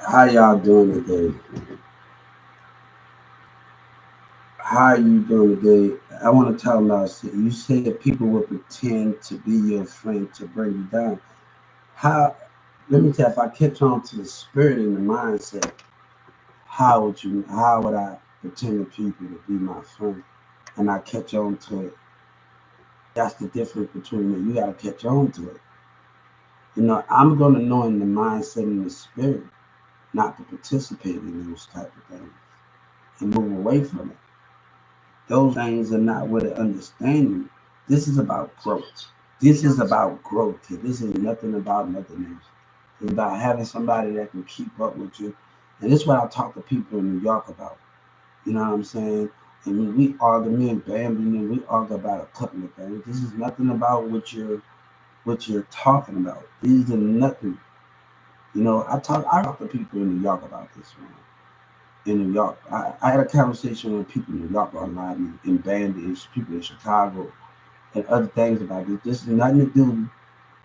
How y'all doing today? How you doing today? I want to talk about. You said people will pretend to be your friend to bring you down. How? Let me tell you, if I catch on to the spirit and the mindset, how would you? How would I pretend to people to be my friend? And I catch on to it. That's the difference between it. You got to catch on to it. I'm gonna know in the mindset and the spirit not to participate in those type of things and move away from it. Those things are not with an understanding. This is about growth. This is about growth here. This is nothing about nothing else. It's about having somebody that can keep up with you. And this is what I talk to people in New York about. You know what I'm saying? And when we argue, me and Bambi, and we argue about a couple of things. This is nothing about what you're talking about. These are nothing. I talk to people in New York about this, man. In New York. I had a conversation with people in New York online in Bandits, people in Chicago, and other things about this. This is nothing to do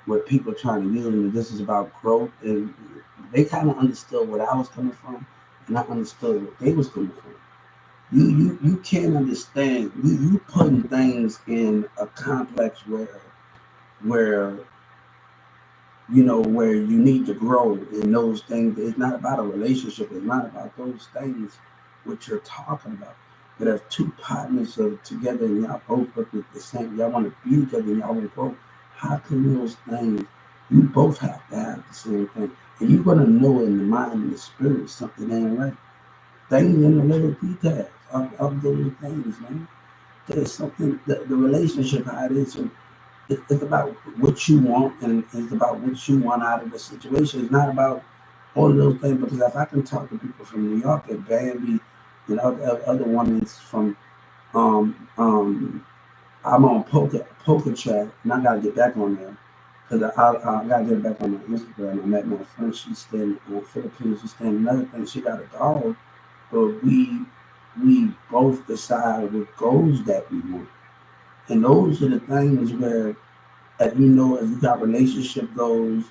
with people trying to use me. This is about growth, and they kind of understood what I was coming from, and I understood what they was coming from. You can't understand. You putting things in a complex where where you need to grow in those things. It's not about a relationship. It's not about those things what you're talking about. But if two partners are together and y'all both look at the same, y'all want to be together and y'all want to grow, how can those things, you both have to have the same thing. And you're going to know in the mind and the spirit something ain't right. Things in the little details of those things, man. There's something, the relationship, how it is. So it's about what you want and it's about what you want out of the situation. It's not about all of those things because if I can talk to people from New York and Bambi and other women from um I'm on poker chat and I gotta get back on there because I gotta get back on my Instagram. I met my friend. She's staying in the Philippines. She's staying another thing. She got a dog, but we both decide what goals that we want. And those are the things where if you got relationship goals,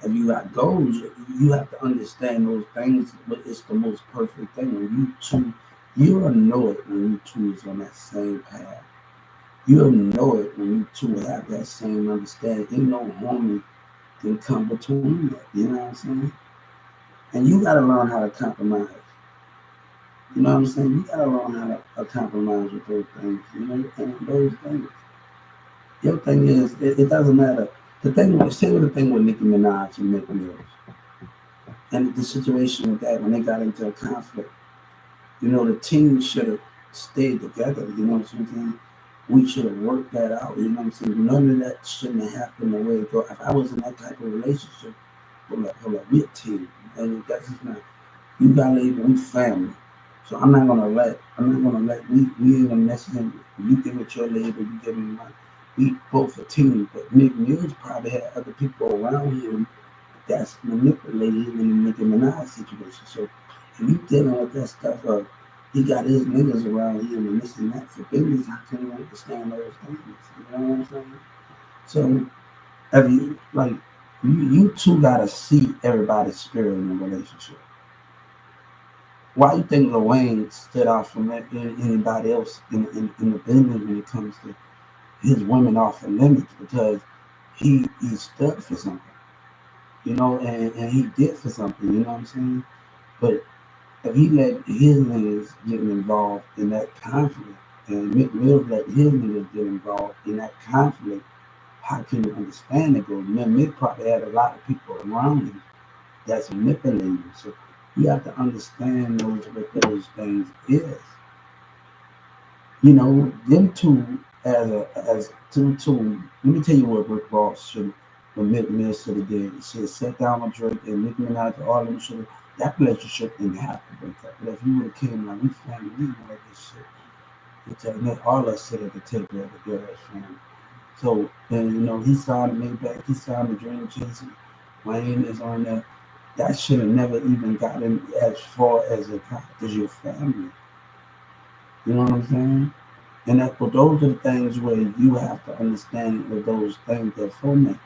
if you got goals, you have to understand those things. But it's the most perfect thing when you'll know it when you two is on that same path. You'll know it when you two have that same understanding. Ain't no harmony can come between that. You know what I'm saying? And you got to learn how to compromise. You know what I'm saying? You got to learn how to compromise with those things. And those things. Your thing is, it doesn't matter. Say with the thing with Nicki Minaj and Nicki Minaj, and the situation with that when they got into a conflict. The team should have stayed together. You know what I'm saying? We should have worked that out. You know what I'm saying? None of that shouldn't have happened the way it go. If I was in that type of relationship, hold up, we a team, and that's just not. You got label, we family. So I'm not gonna let we ain't gonna mess him. You give it your label, you give him mine. We both a team, but Nick Mills probably had other people around him that's manipulating him in the Nicki Minaj situation. So if you dealing with that stuff of he got his niggas around him and this and that for business, how can you understand those things? You know what I'm saying? So if you two gotta see everybody's spirit in the relationship. Why you think Lil Wayne stood out from anybody else in the business when it comes to his women off the limits? Because he stood for something, and he did for something, you know what I'm saying? But if he let his niggas get involved in that conflict, and Mick Mills let his niggas get involved in that conflict, how can you understand it? Because Mick probably had a lot of people around him that's manipulating. So you have to understand what those things is. Them two as two. Let me tell you what Rick Ross should, what Mick Mills should have did. He should have sat down with Drake and Nicki Minaj, all of them should have. That relationship didn't have to break up. But if you would have came like we family, we know this shit. All of us sit at the table of the girl as family. So and he signed Maybach, he signed the Dream Chaser. Wayne is on that. That should have never even gotten as far as as your family. You know what I'm saying? But those are the things where you have to understand that those things that format.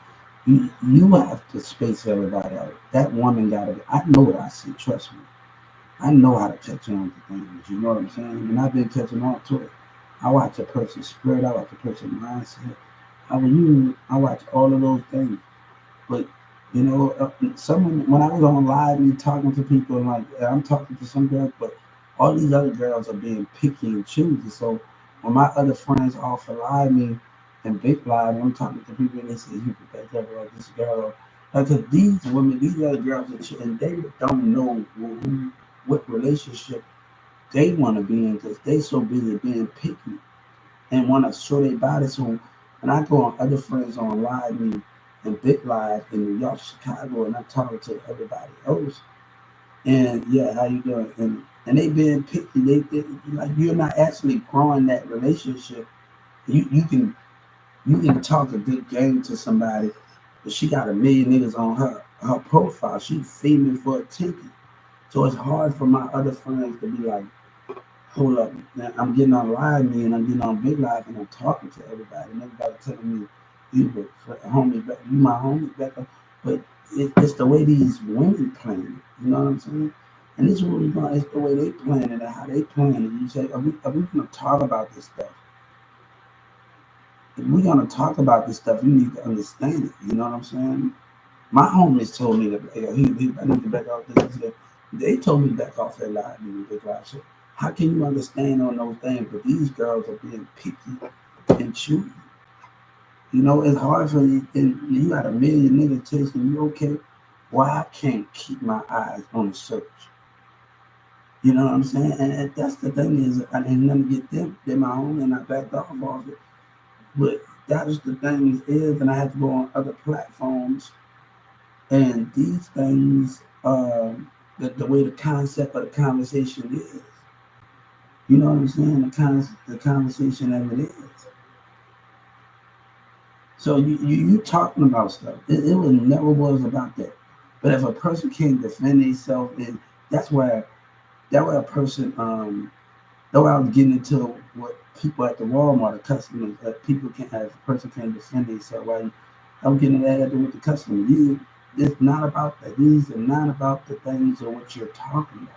You have to space everybody out. That woman got to be. I know what I see. Trust me. I know how to catch on to things. You know what I'm saying? And I've been catching on to it. I watch a person's spirit. I watch a person's mindset. I watch all of those things. But someone when I was on live and talking to people, and like I'm talking to some girls, but all these other girls are being picky and choosy. So when my other friends offer live me and big live, I'm talking to people and they say you could that girl or this girl. Like 'cause these women, these other girls, and they don't know what relationship they want to be in because they so busy being picky and want to show their body. So when I go on other friends on live me and big live in New York, Chicago, and I'm talking to everybody else, and yeah, how you doing? And they being picky. They like you're not actually growing that relationship. You can talk a good game to somebody, but she got a million niggas on her profile. She famous for attention. So it's hard for my other friends to be like, hold up, now I'm getting on live me and I'm getting on big live and I'm talking to everybody and everybody telling me you were homie back, you my homie back up. But it's the way these women plan it, you know what I'm saying? And this is what we're going, it's the way they plan it and how they plan it. You say, are we gonna talk about this stuff? If we're gonna talk about this stuff, you need to understand it, you know what I'm saying? My homies told me that I need to back off this. They told me to back off that lie, big lie. So how can you understand on those things? But these girls are being picky and choosy. You know, it's hard for you. And you got a million niggas chasing you. Okay, why I can't keep my eyes on the search? You know what I'm saying? And that's the thing is, I didn't nothing get them. They're my own, and I backed off of it. But that's the thing is, and I have to go on other platforms. And these things, the way the concept of the conversation is, you know what I'm saying? The conversation of it is. So you talking about stuff. It was never was about that. But if a person can't defend themselves, and that's why a person that's why I was getting into what people at the Walmart, the customers, that people can't have a person can't defend themselves. Why I'm getting that with the customer. It's not about that. These are not about the things of what you're talking about.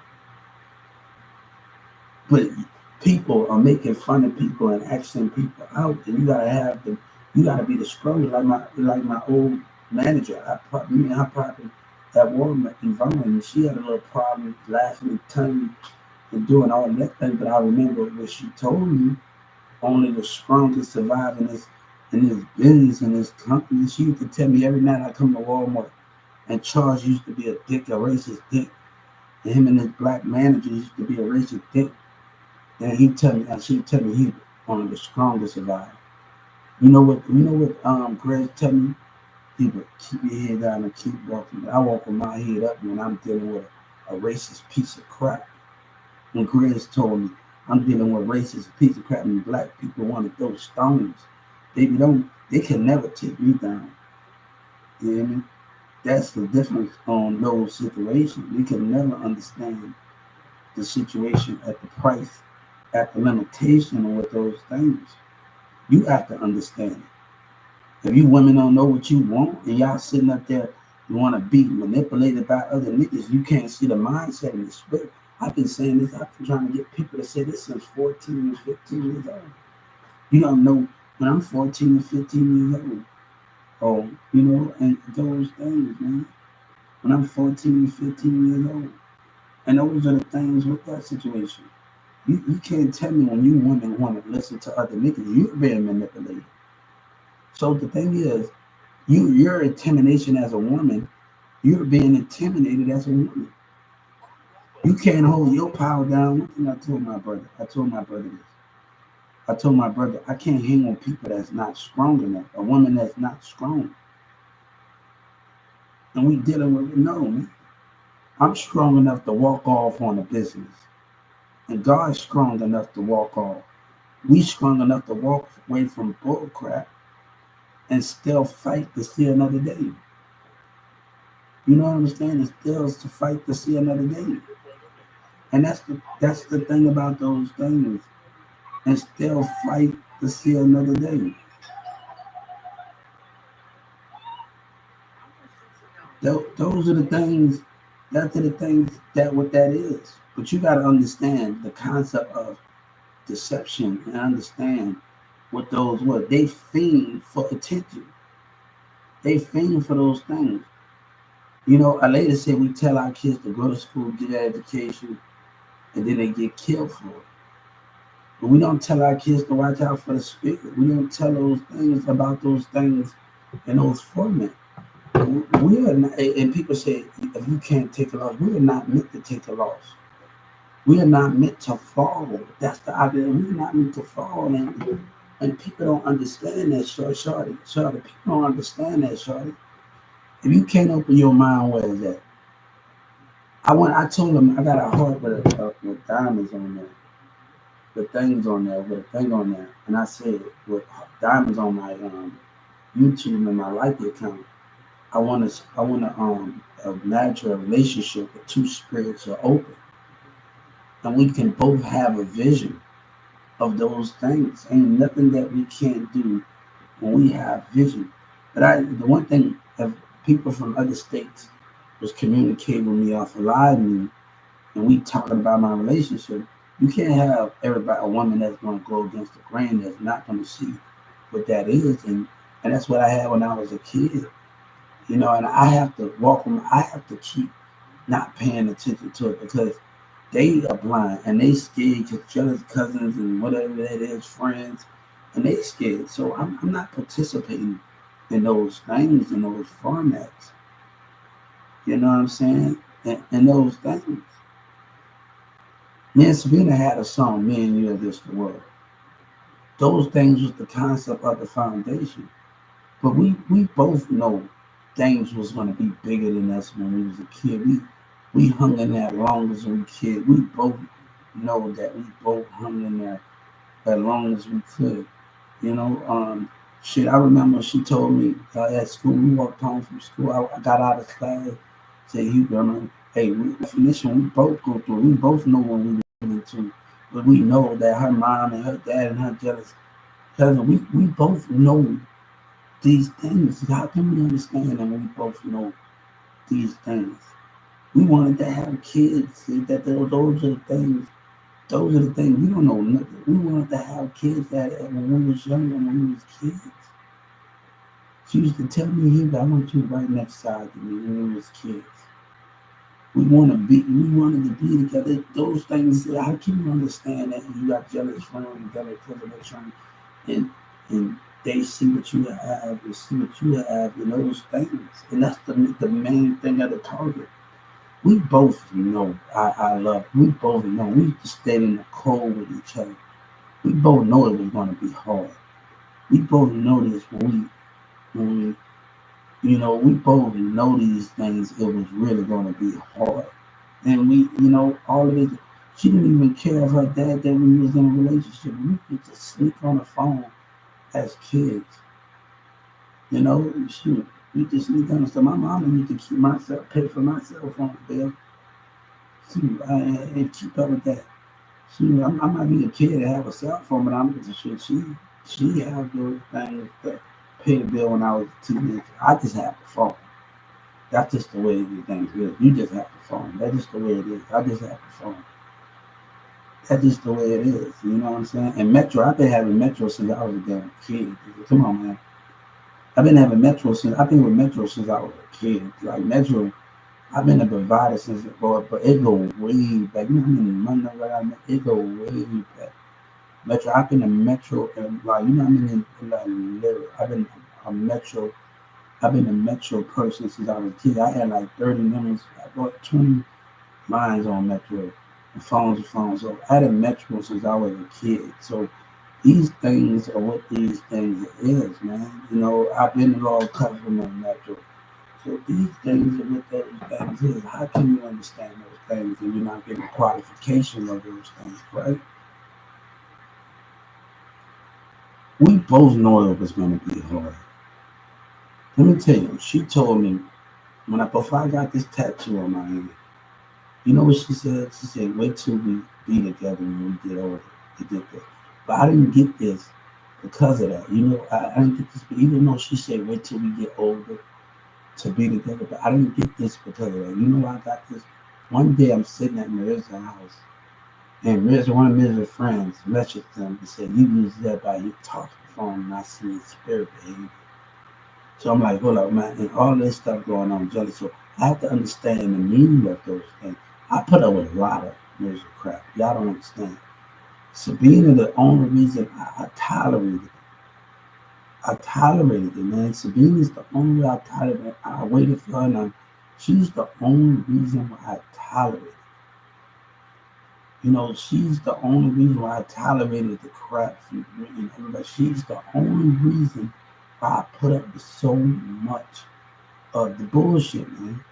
But people are making fun of people and asking people out, and you gotta be the strongest. Like my old manager, me and her probably at Walmart environment, she had a little problem laughing and tongue and doing all that thing. But I remember what she told me: only the strongest survive in this business in this company. She used to tell me every night I come to Walmart, and Charles used to be a dick, a racist dick, and him and his black manager used to be a racist dick. And she tell me he one of the strongest survivors. You know what Greg tell me? He would keep your head down and keep walking. I walk with my head up when I'm dealing with a racist piece of crap. When Greg told me I'm dealing with a racist piece of crap and black people want to throw stones. They can never take me down. You hear me? That's the difference on those situations. You can never understand the situation at the price, at the limitation of what those things. You have to understand it. If you women don't know what you want and y'all sitting up there, you want to be manipulated by other niggas, you can't see the mindset and the spirit. I've been saying this, I've been trying to get people to say this since 14 and 15 years old. You don't know when I'm 14 and 15 years old. Oh, and those things, man. When I'm 14 and 15 years old. And those are the things with that situation. You can't tell me when you women want to listen to other niggas, you're being manipulated. So the thing is, your intimidation as a woman, you're being intimidated as a woman. You can't hold your power down. One thing I told my brother this. I told my brother, I can't hang on people that's not strong enough, a woman that's not strong. And we dealing with it. No, man. I'm strong enough to walk off on a business. And God's strong enough to walk off. We strong enough to walk away from bull crap and still fight to see another day. You know what I'm saying? And still to fight to see another day. And that's the thing about those things. And still fight to see another day. Those are the things. That's the things that what that is. But you got to understand the concept of deception and understand what those were. They fiend for attention. They fiend for those things. You know, a lady said we tell our kids to go to school, get an education, and then they get killed for it. But we don't tell our kids to watch out for the spirit. We don't tell those things about those things in those formats. We are not, and people say if you can't take a loss, we are not meant to take a loss. We are not meant to fall. That's the idea. We're not meant to fall, and people don't understand that, shorty. People don't understand that, shorty. If you can't open your mind, where is that? I told them I got a heart with diamonds on there, with things on there, with a thing on there, and I said with diamonds on my YouTube and my Life account. I want to imagine a relationship where two spirits are open, and we can both have a vision of those things. Ain't nothing that we can't do when we have vision. But the one thing, if people from other states was communicating with me off of live me, and we talking about my relationship, you can't have everybody a woman that's going to go against the grain, that's not going to see what that is, and that's what I had when I was a kid. You know, and I have to walk them. I have to keep not paying attention to it because they are blind and they scared because jealous cousins and whatever that is, friends, and they scared. So I'm not participating in those things, in those formats. You know what I'm saying? And those things. Me and Sabina had a song, Me and You Against the World. Those things was the concept of the foundation. But we both know things was going to be bigger than us when we was a kid. We hung in there as long as we kid. We both know that we both hung in there as long as we could. You know, shit. I remember she told me at school. We walked home from school. I got out of class. Said, "You gonna? Hey, definition. We both go through. We both know when we were into, but we know that her mom and her dad and her jealous cousin. We both know these things. How can we understand and we both know these things? We wanted to have kids. See, that those are the things. Those are the things. We don't know nothing. We wanted to have kids that when we was younger, when we was kids. She used to tell me, "Here, I want you right next side to me when we was kids. We wanted to be together. Those things. How can you understand that? You got jealous friends, you got a cousin that's trying, and they see what you have, and see what you have, and those things. And that's the main thing of the target. We both know I love. We both know we just stayed in the cold with each other. We both know it was going to be hard. We both know this when we, we both know these things. It was really going to be hard, and all of it. She didn't even care of her dad that we was in a relationship. We could just sneak on the phone as kids. Shoot, we just sneak on the phone. My mama used to pay for my cell phone bill. Shoot, and keep up with that. Shoot, I might be a kid to have a cell phone, but I'm just sure she had those things that pay the bill when I was a teenager. I just have the phone. That's just the way the things is. You just have the phone. That's just the way it is. I just have the phone. That's just the way it is. You know what I'm saying? And Metro, I've been having Metro since I was a damn kid. Come on, man. I've been with Metro since I was a kid. Like Metro, I've been a provider since it boy, but it go way back. You know how many money that I met? It go way back. Metro, I've been a Metro, and like you know how many like literally, I've been a Metro person since I was a kid. I had like 30 numbers. I bought 20 lines on Metro. The phones. So I had a Metro since I was a kid. So these things are what these things is, man. I've been a long customer of Metro. So these things are what those things is. How can you understand those things and you're not getting qualification of those things, right? We both know it was going to be hard. Let me tell you, she told me before I got this tattoo on my hand, you know what she said? She said, "Wait till we be together when we get older to get this." But I didn't get this because of that. I didn't get this, even though she said, "Wait till we get older to be together. But I didn't get this because of that. You know why I got this? One day I'm sitting at Maria's house, and one of Maria's friends messaged them and said, "You use that by you talk the phone, and I see his spirit behavior." So I'm like, hold up, man, and all this stuff going on, jealous. So I have to understand the meaning of those things. I put up with a lot of Maria's crap. Y'all don't understand. Sabina, the only reason I tolerated it. I tolerated it, man. Sabina's the only way I tolerated it. I waited for her, and she's the only reason why I tolerated it. You know, she's the only reason why I tolerated the crap from and everybody. She's the only reason why I put up with so much of the bullshit, man.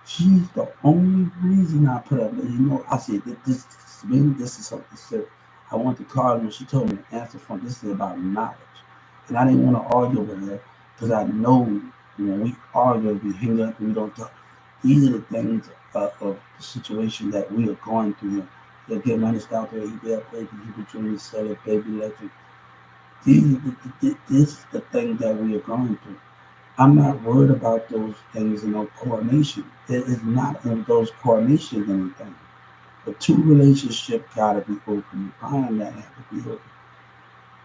She's the only reason I put up. You know, I said that this is something serious. I want to call her when she told me to answer phone. This is about knowledge, and I didn't want to argue with her because I know when we argue, we hang up and we don't talk. These are the things of the situation that we are going through here. He'll get money out there. He be up, baby. He be trying to sell it, baby. Legend. This is the thing that we are going through. I'm not worried about those things in no coordination. It is not in those coordinations anything. The two relationships gotta be open. Behind that have to be open.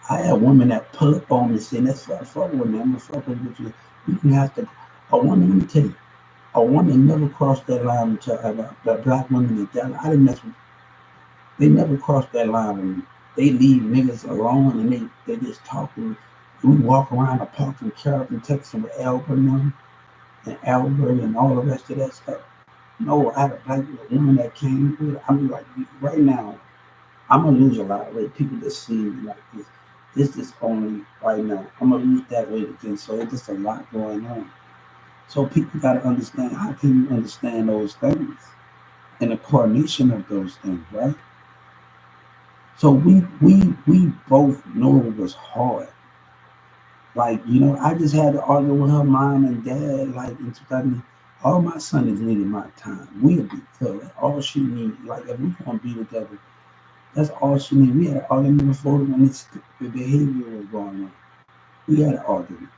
I had women that pull up on me and say, "That's what I fuck with me. I'm gonna fuck with you. You can have to." A woman, let me tell you, a woman never crossed that line until the black women in Dallas. I didn't mess with. They never crossed that line with me. They leave niggas alone and they just talk to me. We walk around the park in Carrollton, Texas with Albert and all the rest of that stuff. No, I had a black woman that came through. I'm like, right now, I'm gonna lose a lot of weight. People that see me like this. This is only right now. I'm gonna lose that weight again. So it's just a lot going on. So people gotta understand, how can you understand those things and the coordination of those things, right? So we both know it was hard. Like, you know, I just had to argue with her mom and dad, like in 2000. All my sons needed my time. We'll be good. That's all she needed. Like, if we gonna be together, that's all she needed. We had an argument before when the behavior was going on. We had an argument.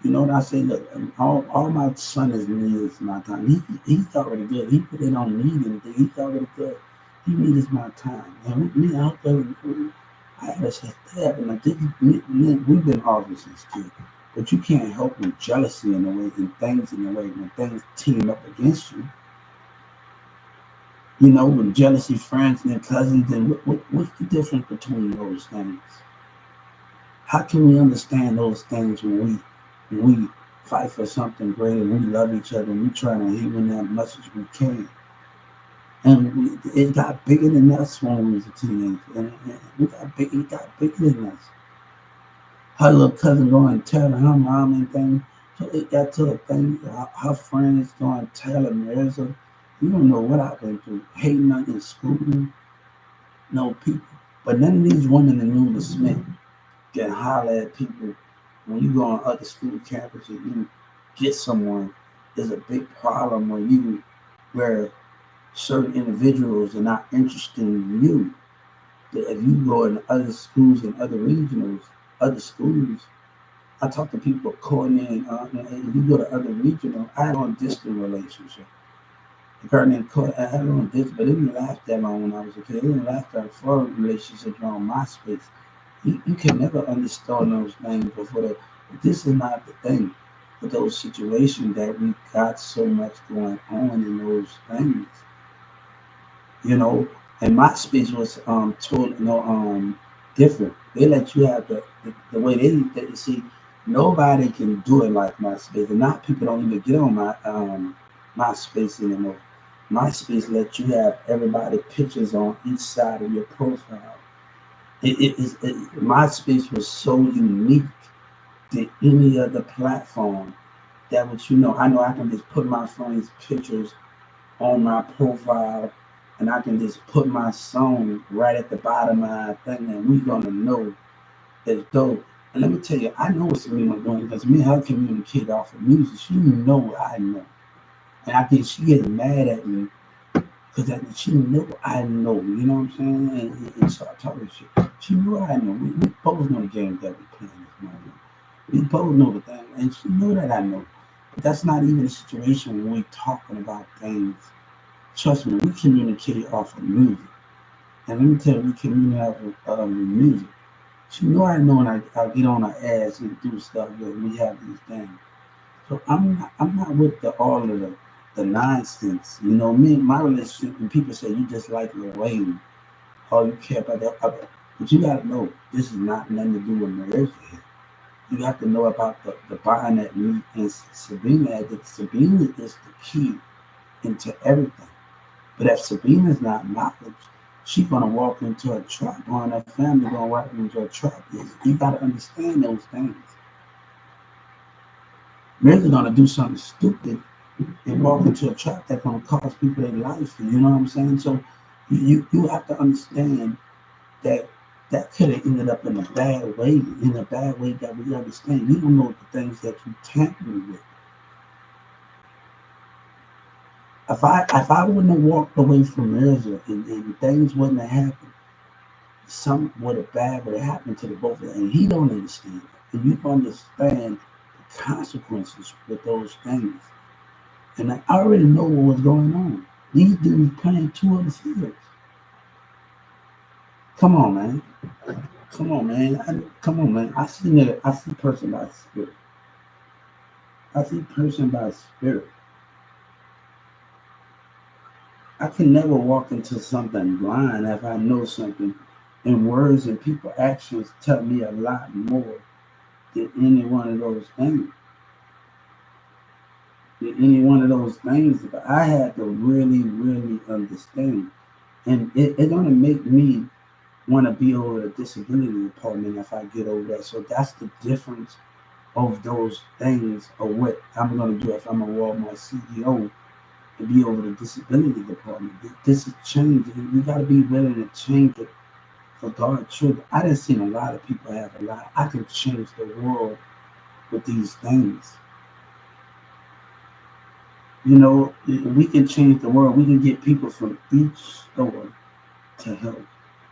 You know what I say? Look, all my son needs my time. He's already good. They don't need anything. He's already good. He needs my time. And me out there, I had to say that. And we've been arguing since kids. But you can't help with jealousy in the way, and things in the way, when things team up against you. You know, when jealousy, friends and cousins, and what's the difference between those things? How can we understand those things when we fight for something great and we love each other and we try to hear in that much as we can? And it got bigger than us when we was a teenager. And it got bigger than us. Her little cousin going and telling her mom and things. So it got to a thing, her friends going and telling Marissa, you don't know what I've been through. Hating on in school, no people. But none of these women in Newman Smith can holler at people when you go on other school campuses. You get someone, there's a big problem where certain individuals are not interested in you. That if you go in other schools and other schools, I talk to people coordinating, and you go to other regional. I had on distant relationship. The girl named Cody, I had on this, but it didn't last that long when I was a kid. It didn't last that for relationships on MySpace. You can never understand those things before that. But this is not the thing with those situations that we got so much going on in those things. You know, and MySpace was different. They let you have the way they see. Nobody can do it like MySpace, and now people don't even get on MySpace anymore. MySpace lets you have everybody pictures on each side of your profile. MySpace was so unique than any other platform that I know I can just put my friends' pictures on my profile, and I can just put my song right at the bottom of my thing, and we're gonna know it's dope. And let me tell you, I know what's Serena doing because me and her communicate off of music. She know I know, and I think she gets mad at me because she know I know. You know what I'm saying? And start talking shit. She know I know. We both know the game that we playing this morning. We both know the thing, and she know that I know. But that's not even a situation when we're talking about things. Trust me, we communicate off of music. And let me tell you, we communicate off of music. So I know when I get on our ass and do stuff when we have these things. So I'm not with all of the nonsense. Me, my relationship, and people say you just like Lil Wayne, all you care about that. But you gotta know this is not nothing to do with marriage here. You have to know about the bond that me and Sabrina had. That Sabrina is the key into everything. But if Sabrina's not knowledge, she's gonna walk into a trap, or her family gonna walk into a trap. You gotta understand those things. Mary's gonna do something stupid and walk into a trap that's gonna cost people their life. You know what I'm saying? So you have to understand that that could have ended up in a bad way that we understand. You don't know the things that you tampering with. If I wouldn't have walked away from Ezra and things wouldn't have happened, some would have bad would have happened to the both of them. And he don't understand it. And you don't understand the consequences with those things. And I already know what was going on. These dudes playing two other fields. Come on, man. Come on, man. Come on, man. I see person by spirit. I see person by spirit. I can never walk into something blind if I know something. And words and people actions tell me a lot more than any one of those things. Than any one of those things. But I had to really, really understand. And it's gonna make me want to be over the disability department if I get over that. So that's the difference of those things of what I'm going to do if I'm a Walmart CEO to be over the disability department. This is changing. You got to be willing to change it for God's children. I done seen a lot of people have a lot. I can change the world with these things. We can change the world. We can get people from each store to help.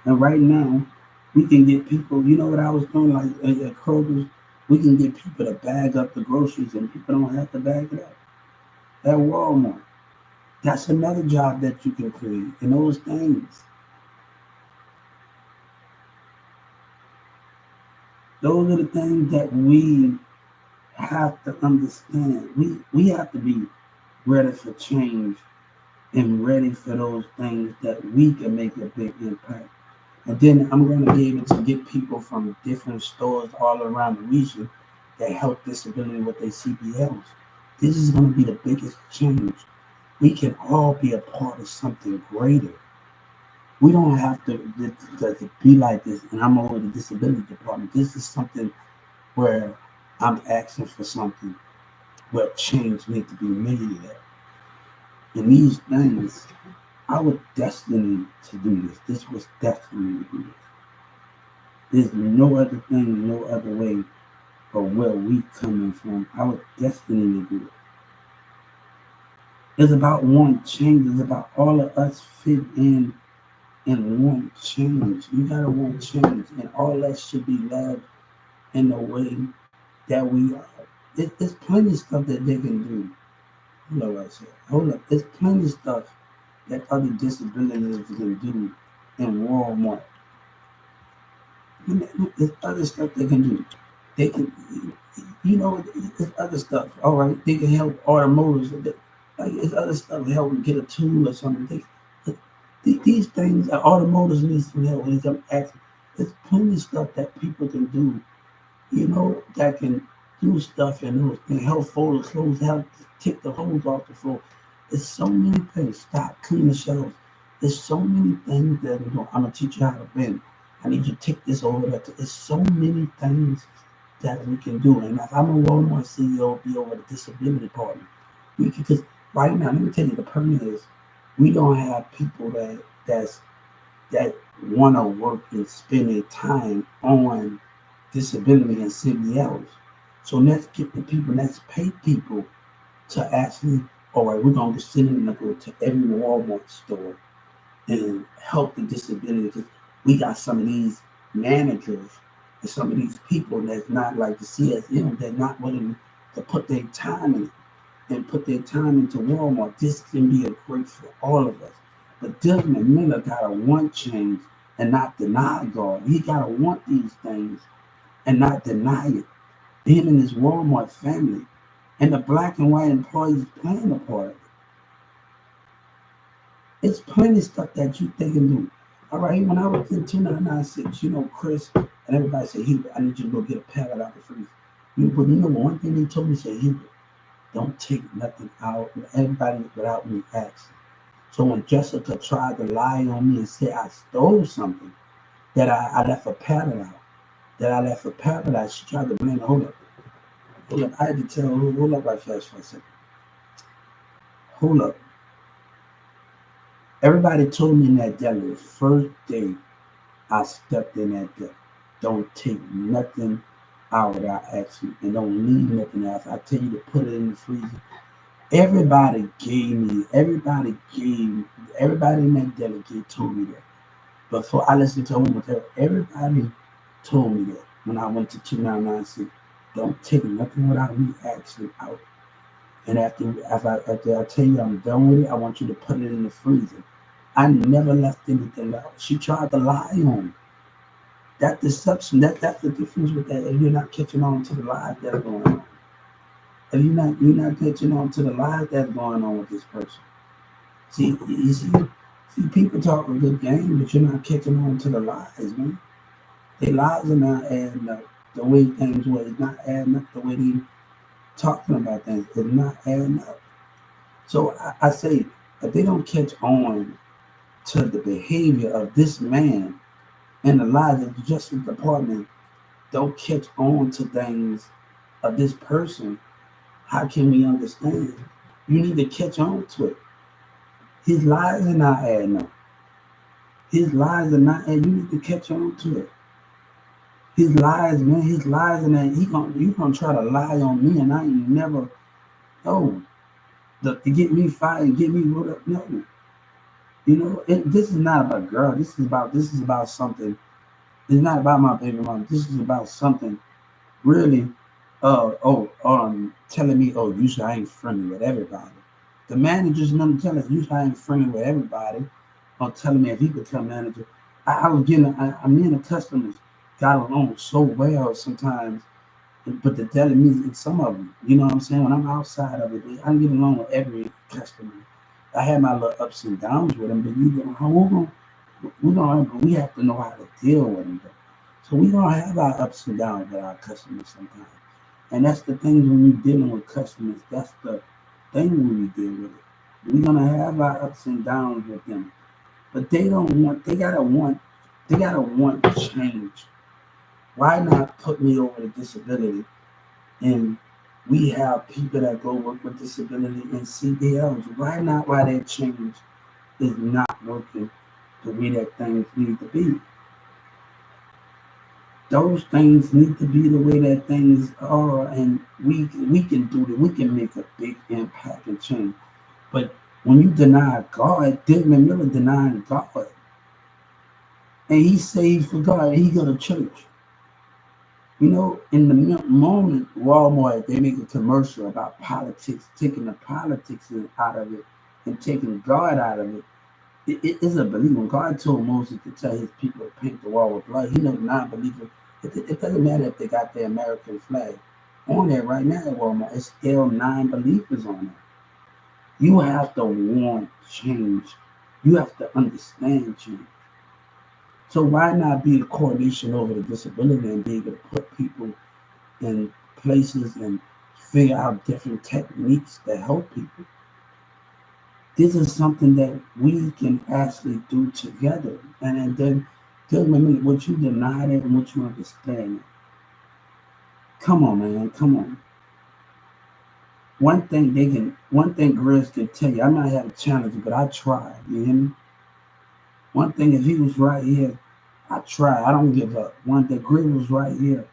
And right now, we can get people, you know what I was doing, like at Kroger's, we can get people to bag up the groceries and people don't have to bag it up. At Walmart, that's another job that you can create. And those things, those are the things that we have to understand. We have to be ready for change and ready for those things that we can make a big impact. And then I'm going to be able to get people from different stores all around the region that help disability with their CBLs. This is going to be the biggest change. We can all be a part of something greater. We don't have to be like this, and I'm over the disability department. This is something where I'm asking for something where change needs to be made at. And these things, I was destined to do this. This was destined to do this. There's no other thing, no other way but where we coming from. I was destined to do it. It's about one change. It's about all of us fit in and want change. You gotta want change. And all that should be love in the way that we are. There's plenty of stuff that they can do. Hold up, I said. Hold up. There's plenty of stuff that other disabilities can do in Walmart. There's other stuff they can do. They can, there's other stuff. All right, they can help automotives. Like there's other stuff help them get a tool or something. These things, automotives need some help. There's plenty of stuff that people can do. That can do stuff and help fold the clothes, help take the hose off the floor. There's so many things. Stop, clean the shelves. There's so many things that I'm gonna teach you how to bend. I need you to take this over there. There's so many things that we can do. And if I'm a Walmart CEO, be over the disability department. Because right now, let me tell you, the problem is we don't have people that want to work and spend their time on disability and CBLs. So let's get the people, let's pay people to actually, all right, we're going to sit in and go to every Walmart store and help the disability. Because we got some of these managers and some of these people that's not like the CSM, they're not willing to put their time in it. and put their time into Walmart, this can be a great for all of us. But Desmond Miller gotta want change and not deny God. He gotta want these things and not deny it. Him and his Walmart family and the black and white employees playing a part of it. It's plenty of stuff that they can do. All right, when I was in 2996, Chris and everybody said, Hubert, I need you to go get a pallet out the freezer. But one thing they told me, said, Hubert, don't take nothing out, everybody without me asking. So when Jessica tried to lie on me and say I stole something, that I left a pallet out, she tried to blame, hold up, I had to tell her, hold up right fast for a second. Hold up. Everybody told me in that deli the first day I stepped in that deli, don't take nothing out without asking, and don't leave nothing else. I tell you to put it in the freezer. Everybody in that delegate told me that. Before I listened to them, everybody told me that when I went to 2996, don't take nothing without me asking out. And after I tell you I'm done with it, I want you to put it in the freezer. I never left anything out. She tried to lie on me. That deception, that's the difference with that. If you're not catching on to the lies that's going on. If you're not catching on to the lies that's going on with this person. See, people talk a good game, but you're not catching on to the lies, man. The lies are not adding up the way things were. It's not adding up the way they talking about things. It's not adding up. So I say, if they don't catch on to the behavior of this man and the lies of the Justice Department, don't catch on to things of this person, how can we understand? You need to catch on to it. His lies are not adding up. His lies are not adding. You need to catch on to it. His lies, man, his lies, and that you gonna try to lie on me, and I ain't never, no, to get me fired and get me rolled up, no. This is not about girl. This is about something. It's not about my baby mom. This is about something really. Telling me, usually I ain't friendly with everybody. The managers and them telling us usually I ain't friendly with everybody. Or telling me if he become manager, I was getting. Me and the customers got along so well sometimes, but the deli music, some of them, you know what I'm saying. When I'm outside of it, I get along with every customer. I had my little ups and downs with them, but we have to know how to deal with them. Though. So we're gonna have our ups and downs with our customers sometimes. And that's the thing when you're dealing with customers. That's the thing when we deal with it. We're gonna have our ups and downs with them, but they gotta want change. Why not put me over to disability? And we have people that go work with disability and CDLs. Why not? Why that change is not working the way that things need to be? Those things need to be the way that things are, and we can do that. We can make a big impact and change. But when you deny God, Desmond Miller denying God, and he saved for God, and he go to church. In the moment, Walmart, they make a commercial about politics, taking the politics out of it and taking God out of it. It is a belief. When God told Moses to tell his people to paint the wall with blood, he knows non-believers. It doesn't matter if they got the American flag on there right now at Walmart. It's still non-believers on there. You have to want change. You have to understand change. So why not be a coordination over the disability and be able to put people in places and figure out different techniques that help people? This is something that we can actually do together. And then remember what you deny it and what you understand it. Come on, man. Come on. One thing Grizz can tell you, I might have a challenge, but I tried. You hear me? One thing, if he was right here, I try. I don't give up. One thing, Grizz was right here.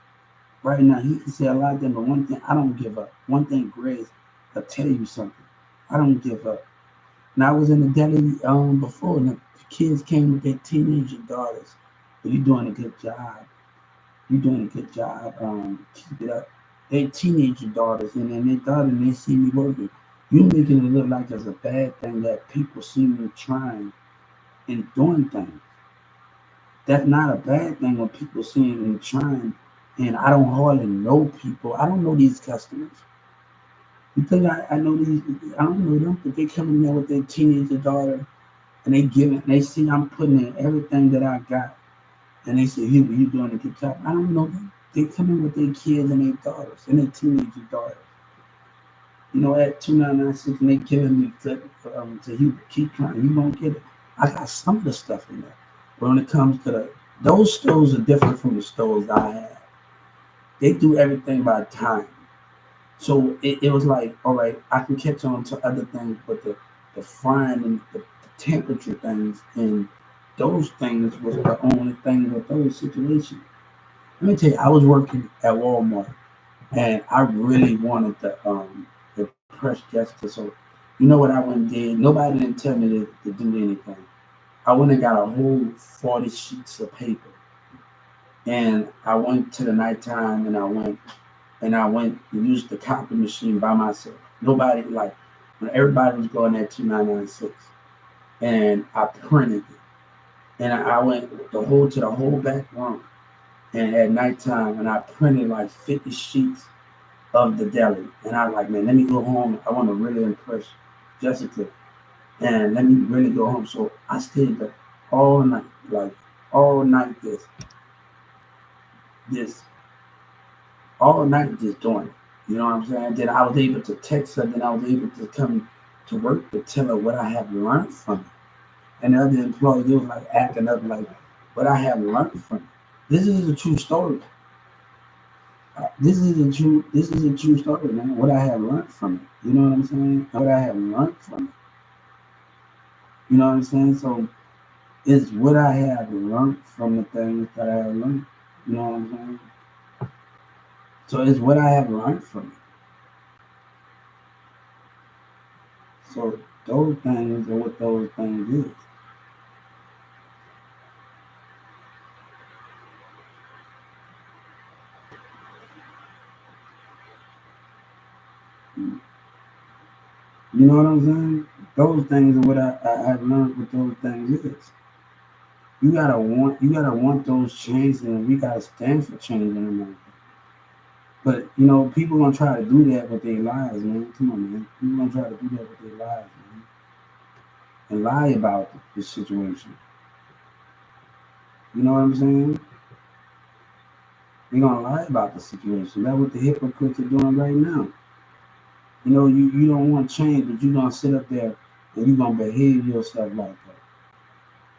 Right now, he can say a lot of them, but one thing, I don't give up. One thing, Grizz, I'll tell you something. I don't give up. Now, I was in the deli before, and the kids came with their teenager daughters. But you're doing a good job. You're doing a good job. Keep it up. They teenager daughters, and then they thought, and they see me working. You making it look like it's a bad thing that people see me trying and doing things. That's not a bad thing when people see me trying, and I don't hardly know people. I don't know these customers. You think I know these? I don't know them, but they come in there with their teenager daughter, and they give it. And they see I'm putting in everything that I got, and they say, "You doing a good job." I don't know them. They come in with their kids and their daughters and their teenager daughters. At 2996, and they giving me to you keep trying. You won't get it. I got some of the stuff in there. But when it comes to those stores are different from the stores I have. They do everything by time. So it was like, all right, I can catch on to other things, but the frying and the temperature things and those things was the only thing with those situations. Let me tell you, I was working at Walmart and I really wanted the press Jessica. So you know what I went and did? Nobody didn't tell me to do anything. I went and got a whole 40 sheets of paper. And I went to the nighttime and I went and used the copy machine by myself. Nobody like when everybody was going at 2996. And I printed it. And I went to the whole back room. And at nighttime and I printed like 50 sheets of the deli. And I was like, man, let me go home. I want to really impress Jessica. And let me really go home. So I stayed there all night, like all night this all night just doing it. You know what I'm saying? Then I was able to text her, then I was able to come to work to tell her what I have learned from it. And the other employees, they was like acting up like what I have learned from it. This is a true story. This is a true story, man. What I have learned from it. You know what I'm saying? What I have learned from it. You know what I'm saying? So it's what I have learned from the things that I have learned. You know what I'm saying? So it's what I have learned from it. So those things are what those things is. You know what I'm saying? Those things are what I have learned what those things is. You gotta want those changes and we gotta stand for change in America. But people gonna try to do that with their lives, man. Come on, man. People gonna try to do that with their lives, man. And lie about the situation. You know what I'm saying? They're gonna lie about the situation. That's what the hypocrites are doing right now. You don't want change, but you're gonna sit up there and you're gonna behave yourself like that.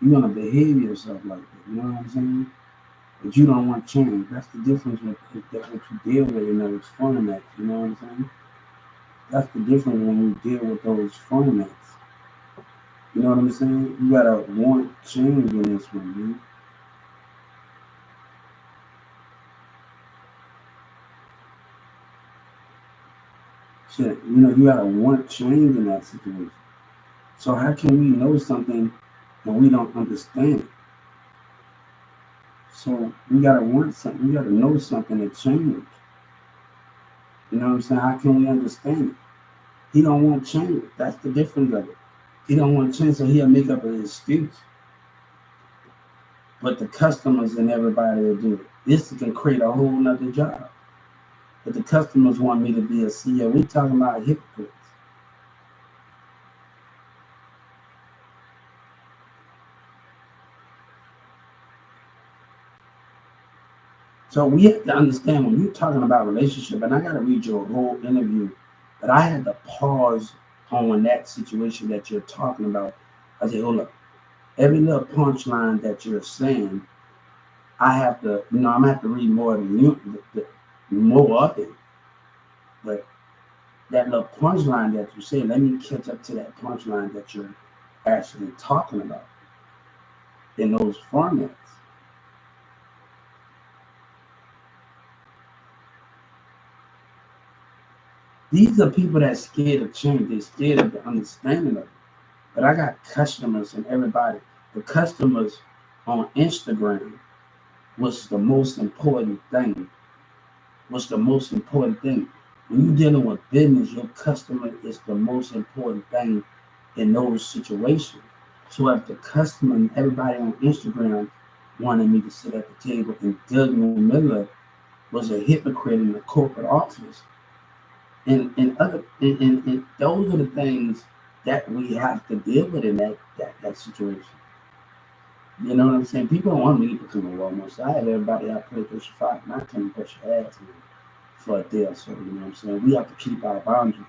You're gonna behave yourself like that. You know what I'm saying? But you don't want change. That's the difference with that's what you deal with in those formats. You know what I'm saying? That's the difference when you deal with those formats. You know what I'm saying? You gotta want change in this one, man. Shit, you gotta want change in that situation. So how can we know something and we don't understand it? So we gotta want something. We gotta know something to change. You know what I'm saying? How can we understand it? He don't want change. That's the difference of it. He don't want change, so he'll make up an excuse. But the customers and everybody will do it. This can create a whole nother job. But the customers want me to be a CEO. We talking about hypocrites. So we have to understand when you're talking about relationship, and I got to read your whole interview, but I had to pause on that situation that you're talking about. I said, hold up, every little punchline that you're saying, I have to, I'm gonna have to read more than more of it. But that little punchline that you say, let me catch up to that punchline that you're actually talking about in those formats. These are people that scared of change. They're scared of the understanding of it. But I got customers and everybody. The customers on Instagram was the most important thing. Was the most important thing. When you're dealing with business, your customer is the most important thing in those situations. So if the customer and everybody on Instagram wanted me to sit at the table and Douglas Miller was a hypocrite in the corporate office, and those are the things that we have to deal with in that situation. You know what I'm saying? People don't want me to become a Walmart. So I have everybody out play push 5 and I come push your ass for a deal. So you know what I'm saying? We have to keep our boundaries.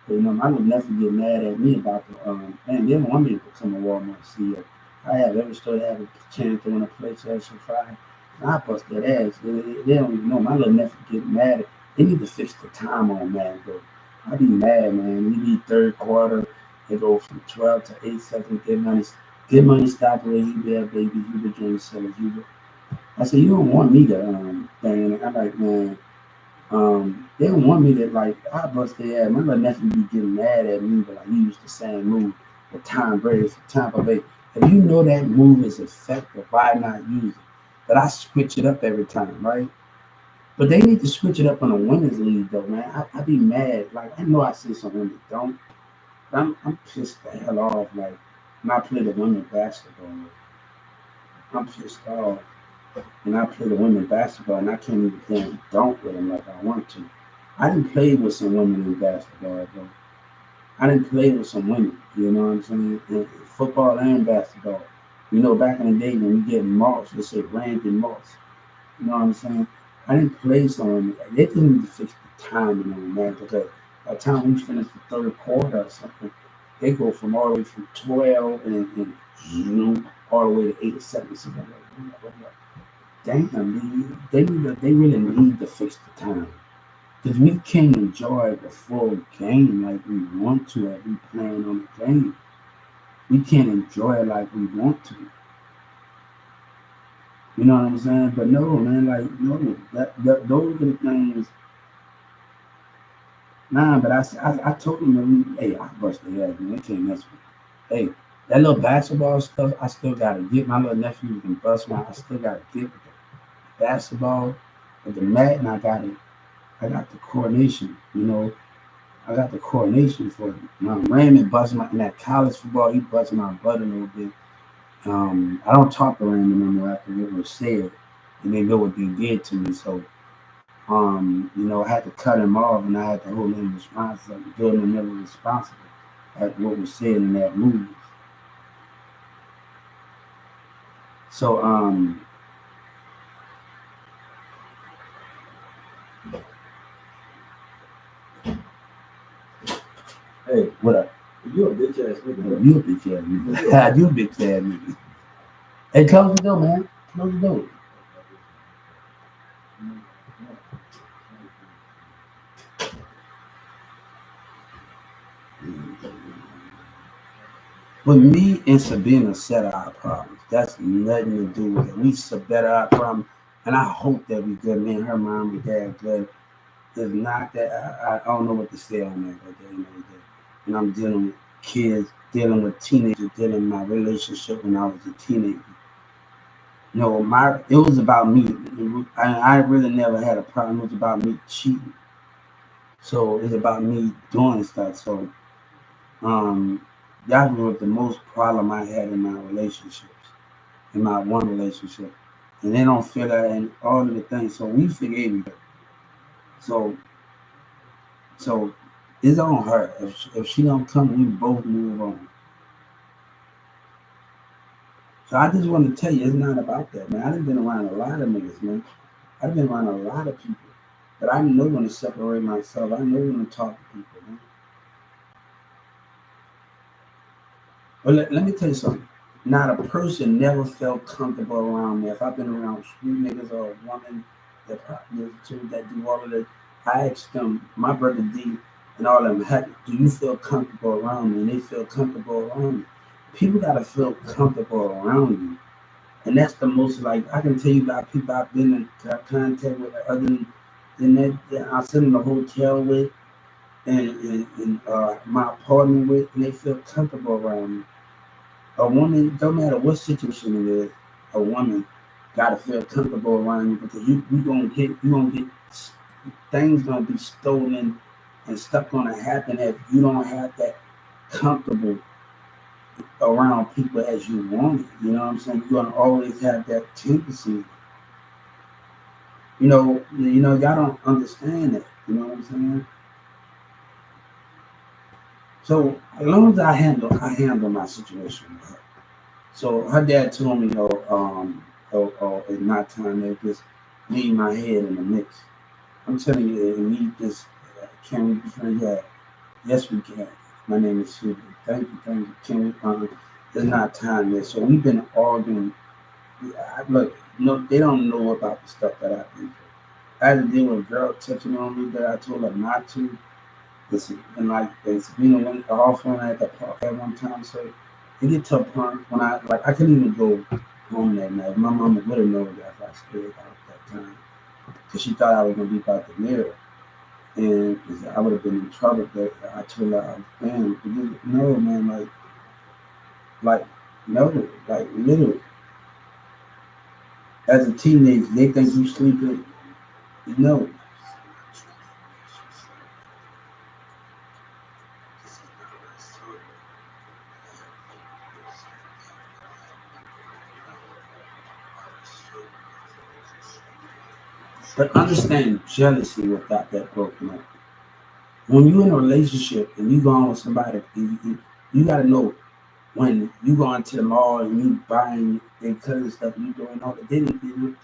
But, you know, my little nephew get mad at me about the man, they don't want me to become a Walmart CEO. I have every store that have a chance to win a PlayStation 5. I bust that ass. They don't even know. My little nephew get mad. They need to fix the time on man, bro. I be mad, man. We be third quarter. They go from 12 to 8 seconds. Get money, stop away. He be a baby. You be doing sellers. You be. I said, you don't want me to thing. I'm like, man, they don't want me to like I bust their ass. My little nephew be getting mad at me, but like he used the same move with Tom Brady for Tampa Bay. If you know that move is effective, why not use it? But I switch it up every time, right? But they need to switch it up on a women's league though, man. I be mad. Like I know I see some women don't. But I'm pissed the hell off. Like when I play the women basketball, I'm pissed off. And I play the women basketball and I can't even damn dunk with them like I want to. I didn't play with some women in basketball, bro. I didn't play with some women, you know what I'm saying? In football and basketball. You know, back in the day when you get Moss, they say Randy Moss. You know what I'm saying? I didn't play some women. They didn't need to fix the timing on that because by the time we finish the third quarter or something, they go from all the way from 12 and all the way to 8 or 7. So I'm like, what? Damn, they really need to fix the time. Because we can't enjoy the full game like we want to as we playing on the game. We can't enjoy it like we want to. You know what I'm saying? But no, man, like, no. Those are the things. Nah, but I told them, man, hey, I bust their ass, man. They can't mess with me. Hey, that little basketball stuff, I still got to get. My little nephew can bust my, I still got to get with the basketball. With the mat, and I got the coordination, you know. I got the coordination for it. Raymond busted my in that college football. He busted my butt a little bit. I don't talk to Raymond anymore after what was said, and they know what they did to me. So, you know, I had to cut him off, and I had to hold him responsible, hold him never responsible at what was said in that movie. So, hey, what up? You a bitch ass nigga. You a bitch ass nigga. You a bitch ass nigga. Hey, close the door, man. Close the door. But me and Sabina set our problems. That's nothing to do with it. We better our problem, and I hope that we good. Me and her mom and dad good. If not that, I don't know what to say on that. But at the end of the day, and I'm dealing with kids, dealing with teenagers, dealing with my relationship when I was a teenager. No, it was about me. I really never had a problem. It was about me cheating. So it's about me doing stuff. So um, that was the most problem I had in my relationships, in my one relationship. And they don't feel that in all of the things. So we forgave each other. So so it's on her. If she don't come, we both move on. So I just want to tell you, it's not about that, man. I've been around a lot of niggas, man. I've been around a lot of people. But I know when to separate myself. I know when to talk to people, man. But let me tell you something. Not a person never felt comfortable around me. If I've been around street niggas or a woman that probably two that do all of that, I ask them, my brother D and all of them, do you feel comfortable around me? And they feel comfortable around me. People gotta feel comfortable around you. And that's the most like I can tell you about people I've been in contact with other than that I sit in the hotel with and my apartment with and they feel comfortable around me. A woman, don't matter what situation it is, a woman gotta feel comfortable around you because you gonna get things gonna be stolen and stuff gonna happen if you don't have that comfortable around people as you want it. You know what I'm saying? You're gonna always have that tendency. Y'all don't understand that. You know what I'm saying? So as long as I handle my situation with her. So her dad told me, it's not time to just leave my head in the mix. I'm telling you, we just can we be friends? Yeah, yes we can. My name is Susan. Thank you. Can we? It's not time yet. So we've been arguing. Look, no, they don't know about the stuff that I've been through. I had to deal with a girl touching on me that I told her not to. And like it's been went off on at the park at one time. So it get to a point when I couldn't even go home that night. My mama would have known that if I stayed out that time because she thought I was gonna be about the mirror. And I would have been in trouble. But I told her, man, no, man, like, no, like, literally. As a teenager, they think you sleeping. No, but understand jealousy without that broken up. When you're in a relationship and you go on with somebody, you got to know when you go into the mall and you buying their cousin stuff, you doing all that.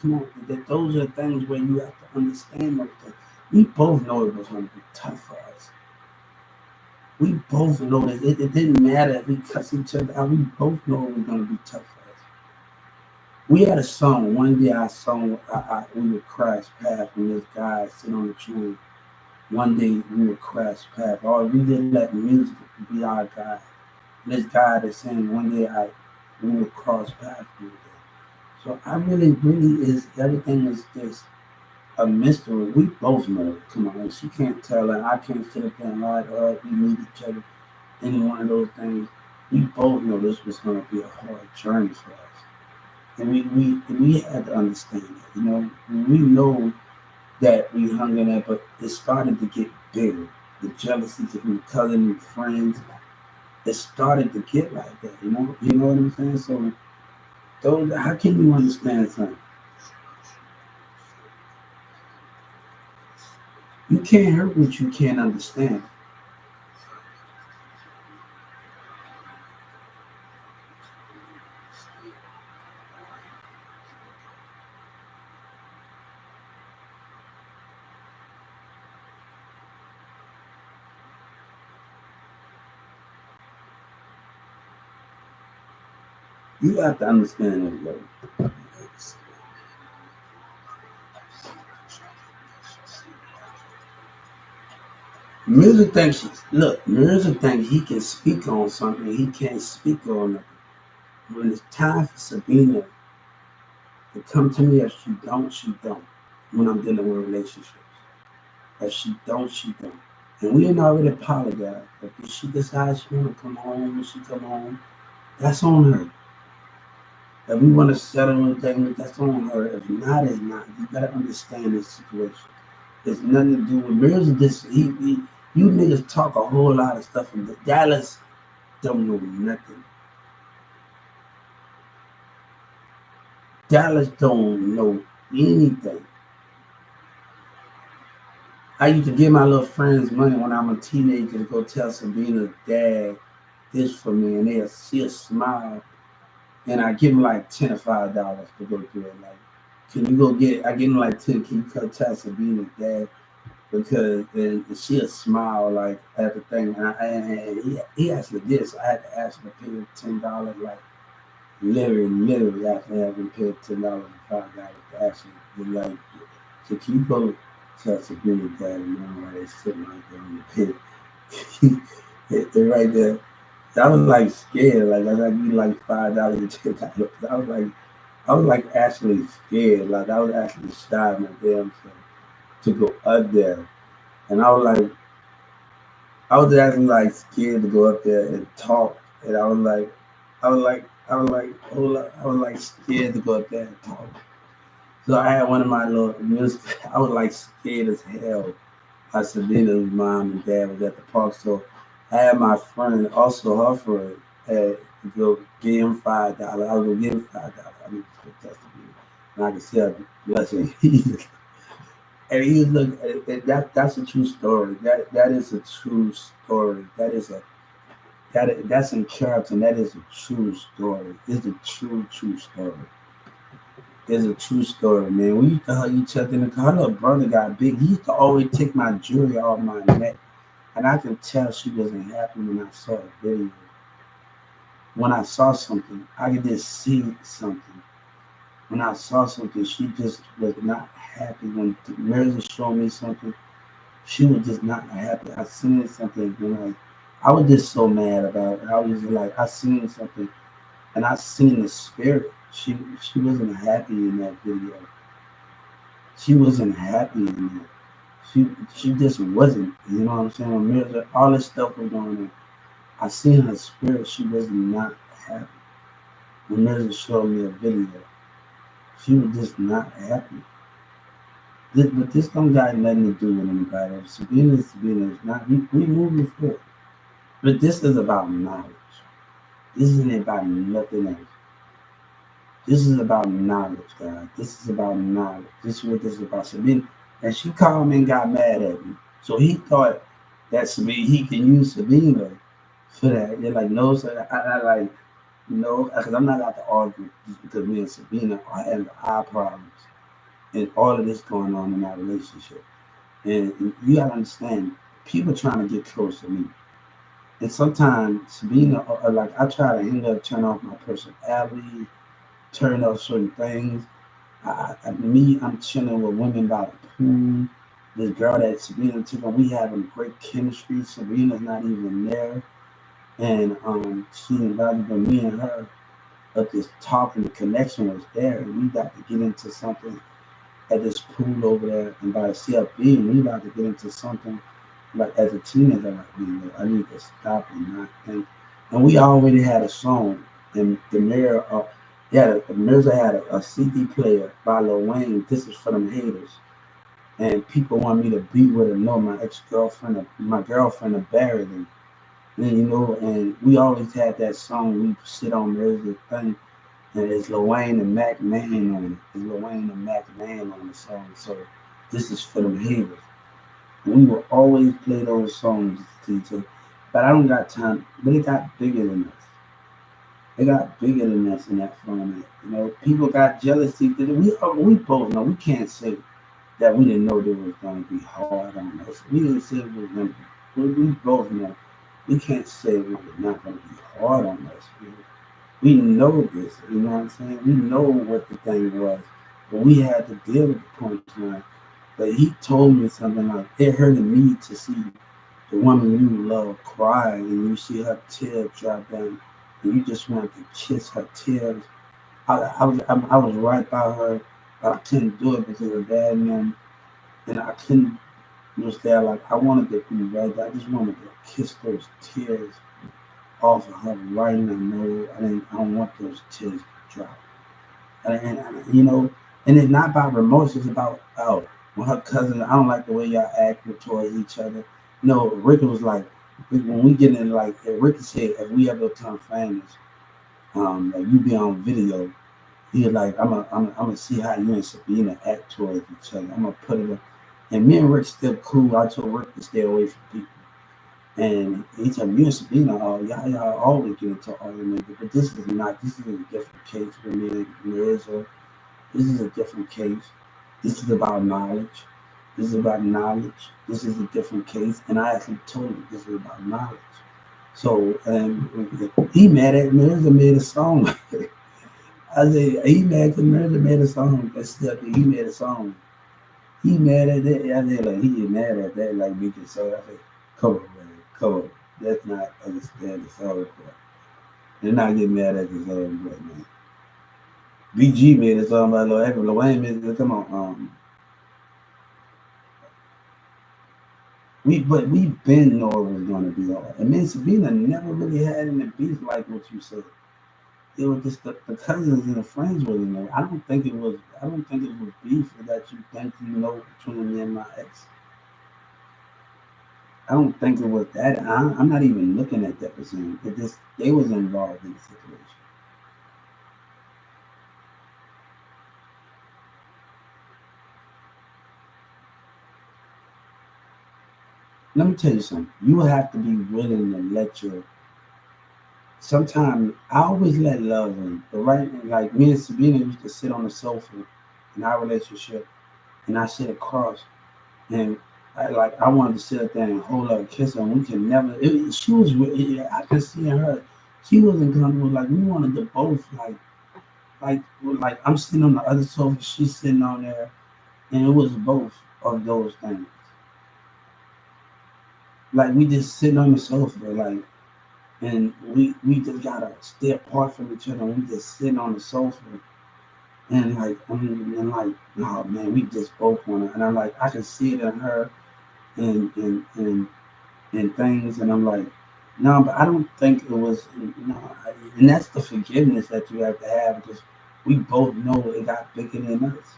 Come on, those are the things where you have to understand those things. We both know it was going to be tough for us. We both know that it didn't matter if we cuss each other out. We both know it was going to be tough for us. We had a song. One day I sung, we would crash past when this guy sitting on the train. One day we would crash past. Or we didn't let music be our guide. This guy that's saying one day we would cross paths one day. So I really is everything is just a mystery. We both know it. Come on, she can't tell and I can't sit up there and lie to her. We need each other. Any one of those things. We both know this was going to be a hard journey for us. And we had to understand that. We know that we hung in there, but it started to get bigger. The jealousies of your cousin and friends, it started to get like that. You know what I'm saying? So, those, how can you understand something? You can't hurt what you can't understand. You have to understand it, bro. Music thinks he can speak on something he can't speak on it. When it's time for Sabina to come to me, if she don't, she don't. When I'm dealing with relationships. If she don't, she don't. And we didn't already apologize. If she decides she wanna come home, when she come home, that's on her. If we want to settle on things, that's on her. If not, it's not. You gotta understand this situation. It's nothing to do with Mills. This you niggas talk a whole lot of stuff, and Dallas don't know nothing. Dallas don't know anything. I used to give my little friends money when I'm a teenager to go tell Sabina's dad this for me, and she'll smile, and I give him like $10 or $5 to go through it. Like, can you go get? I give him like 10. Can you go tell Sabina's dad? Because and she'll smile like at the thing, and he actually did. So I had to ask him to pay him $10, like literally after having paid $10 and $5 to actually be like, so can you go tell Sabrina dad and mom while they sitting right there on the pit? They're right there. I was like scared, like I give you like $5 and $10. I was like actually scared, like I was actually shy my damn self to go up there. And I was actually like scared to go up there and talk. And I was like, hold up. I was like scared to go up there and talk. So I had one of my little music. I was like scared as hell. I Sabina's mom and dad was at the park, so I had my friend, also her friend, had to go give him $5. I was gonna give him $5. I need to go test him, and I could see how blessing and he was looking. That's a true story. That is a true story. That's in character. And that is a true story. It's a true story. It's a true story, man. We used to hug each other in the car. Her little brother got big. He used to always take my jewelry off my neck. And I can tell she wasn't happy when I saw a video. When I saw something, I could just see something. When I saw something, she just was not happy. When Mirza showed me something, she was just not happy. I seen something, and like I was just so mad about it. I was just like, I seen something, and I seen the spirit. She wasn't happy in that video. She wasn't happy in it. She just wasn't. You know what I'm saying? When Mirza, all this stuff was going on. I seen her spirit. She was not happy. When Mirza showed me a video, she was just not happy. But this don't got nothing to do with anybody. Sabina is Sabina. Is not. We moving forward. But this is about knowledge. This isn't about nothing else. This is about knowledge, guys. This is about knowledge. This is what this is about. Sabina, and she called me and got mad at me. So he thought that Sabina, he can use Sabina for that. They're like, no, sir. I like, no, because I'm not out to argue just because me and Sabina are having our problems and all of this going on in our relationship. And you gotta understand, people trying to get close to me. And sometimes Sabina, like I try to end up turn off my personality, turn off certain things. I'm chilling with women by the pool. This girl that Sabina took on, we having great chemistry. Sabina's not even there, and she invited me and her up this talking. The connection was there, and we got to get into something at this pool over there. And by the CFB, we about to get into something like as a teenager. Like, man, I need to stop and not think. And we already had a song, and the mayor. Yeah, Mirza had a CD player by Lil Wayne. This is for them haters. And people want me to be with her. No, my ex-girlfriend, my girlfriend, buried him. And and we always had that song. We sit on Mirza's thing, and it's Lil Wayne and Mac Man on it. It's Lil Wayne and Mac Man on the song. So this is for them haters. And we will always play those songs to each other. But I don't got time. But it got bigger than us. They got bigger than us in that format. People got jealousy. We both know we can't say that we didn't know there was going to be hard on us. We didn't say it was going to be. We both know we can't say it was not going to be hard on us. We know this. You know what I'm saying? We know what the thing was, but we had to deal with the punchline. But he told me something like it hurted me to see the woman you love cry and you see her tears drop down. And you just wanted to kiss her tears. I was right by her, but I couldn't do it because of dad and I couldn't just there like I wanted to be right there. I just wanted to kiss those tears off of her right in the nose. I don't want those tears to drop. And it's not about remorse. It's about when her cousin. I don't like the way y'all act towards each other. No, Rick was like when we get in like Rick said if we ever become famous, like you be on video, he was like I'm gonna see how you and Sabina act towards each other. I'm gonna put it up. And me and Rick still cool. I told Rick to stay away from people. And he told me, you and Sabina, y'all always get into arguments, but this is not. This is a different case for me and Mirza. This is a different case. This is about knowledge. This is about knowledge. This is a different case. And I actually told him this is about knowledge. So he mad at Mirza made a song. I said, he mad because Mirza made a song. That's still, he made a song. He mad at that. I said, like, he is mad at that, like we just saw. I said, come on, man, come on. Let's not understand the song part. They're not getting mad at the song part, man. BG made a song about Lil Wayne made it. Come on, we been know it was gonna be hard. And me and Sabina never really had any beef like what you said. it was just the cousins and the friends were, I don't think it was. I don't think it was beef that you think between me and my ex. I don't think it was that. I'm not even looking at that percent. It just they was involved in the situation. Let me tell you something. You have to be willing to let your. Sometimes I always let love in, but right, like me and Sabina used to sit on the sofa in our relationship, and I sit across, and I wanted to sit up there and hold her, kiss her, and we could never. She was, I could see in her, she wasn't comfortable. Like we wanted to both, like I'm sitting on the other sofa, she's sitting on there, and it was both of those things. Like we just sitting on the sofa, like, and we just gotta stay apart from each other. And we just sitting on the sofa, and oh man, we just both wanna. And I'm like, I can see it in her, and things, and I'm like, no, but I don't think it was. No, and that's the forgiveness that you have to have because we both know it got bigger than us.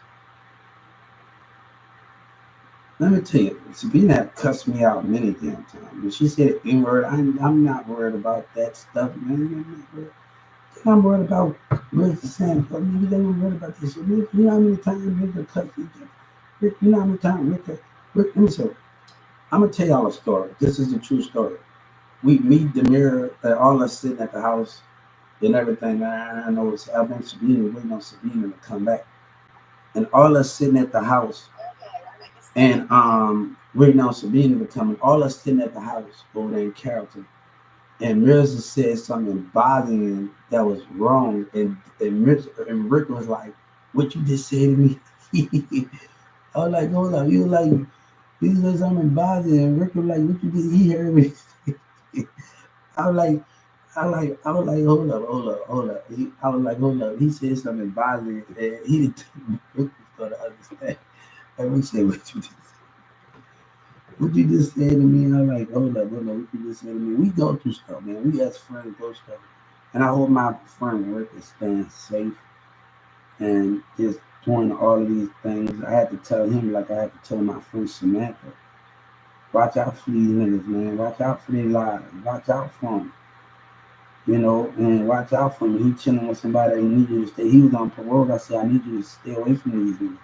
Let me tell you, Sabina cussed me out many damn times. When she said N word, I'm not worried about that stuff, man. I'm worried about Rick saying, oh, nigga, they were worried about this shit. Rick, you know how many times Rick cussed each other? Rick, you know how many times Rick, let me say, I'm gonna tell y'all a story. This is a true story. We meet the mirror, all of us sitting at the house and everything. I know I've been Sabina waiting on Sabina to come back. And all of us sitting at the house and waiting on Sabina to come. And all of us sitting at the house over there in Carrollton. And Mirza said something bothering that was wrong. And Rick was like, what you just said to me? I was like, hold up. You was like, you said something bothering. And Rick was like, what you did? He heard me. I was like, I was like, hold up. I was like, hold up. He said something bothering, and he didn't think Rick was gonna understand. And we said, what you just said to me? I was like, hold up, what you just said to me? We go through stuff, man. We as friends go through stuff, and I hope my friend Rick is staying safe and just doing all of these things. I had to tell him like I had to tell my friend Samantha. Watch out for these niggas, man. Watch out for their lives. Watch out for them. And watch out for him. He chilling with somebody that need you to stay. He was on parole. I said, I need you to stay away from these niggas, man.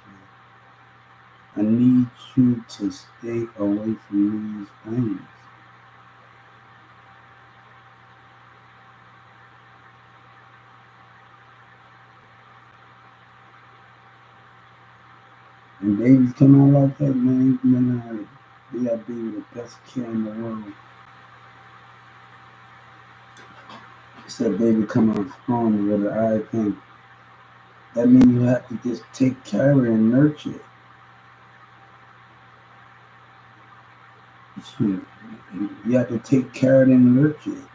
I need you to stay away from these things. And babies come out like that, man. They gotta be with the best kid in the world. Said baby come out strong with an eye thing. That means you have to just take care of it and nurture it. You have to take care of it and nurture it.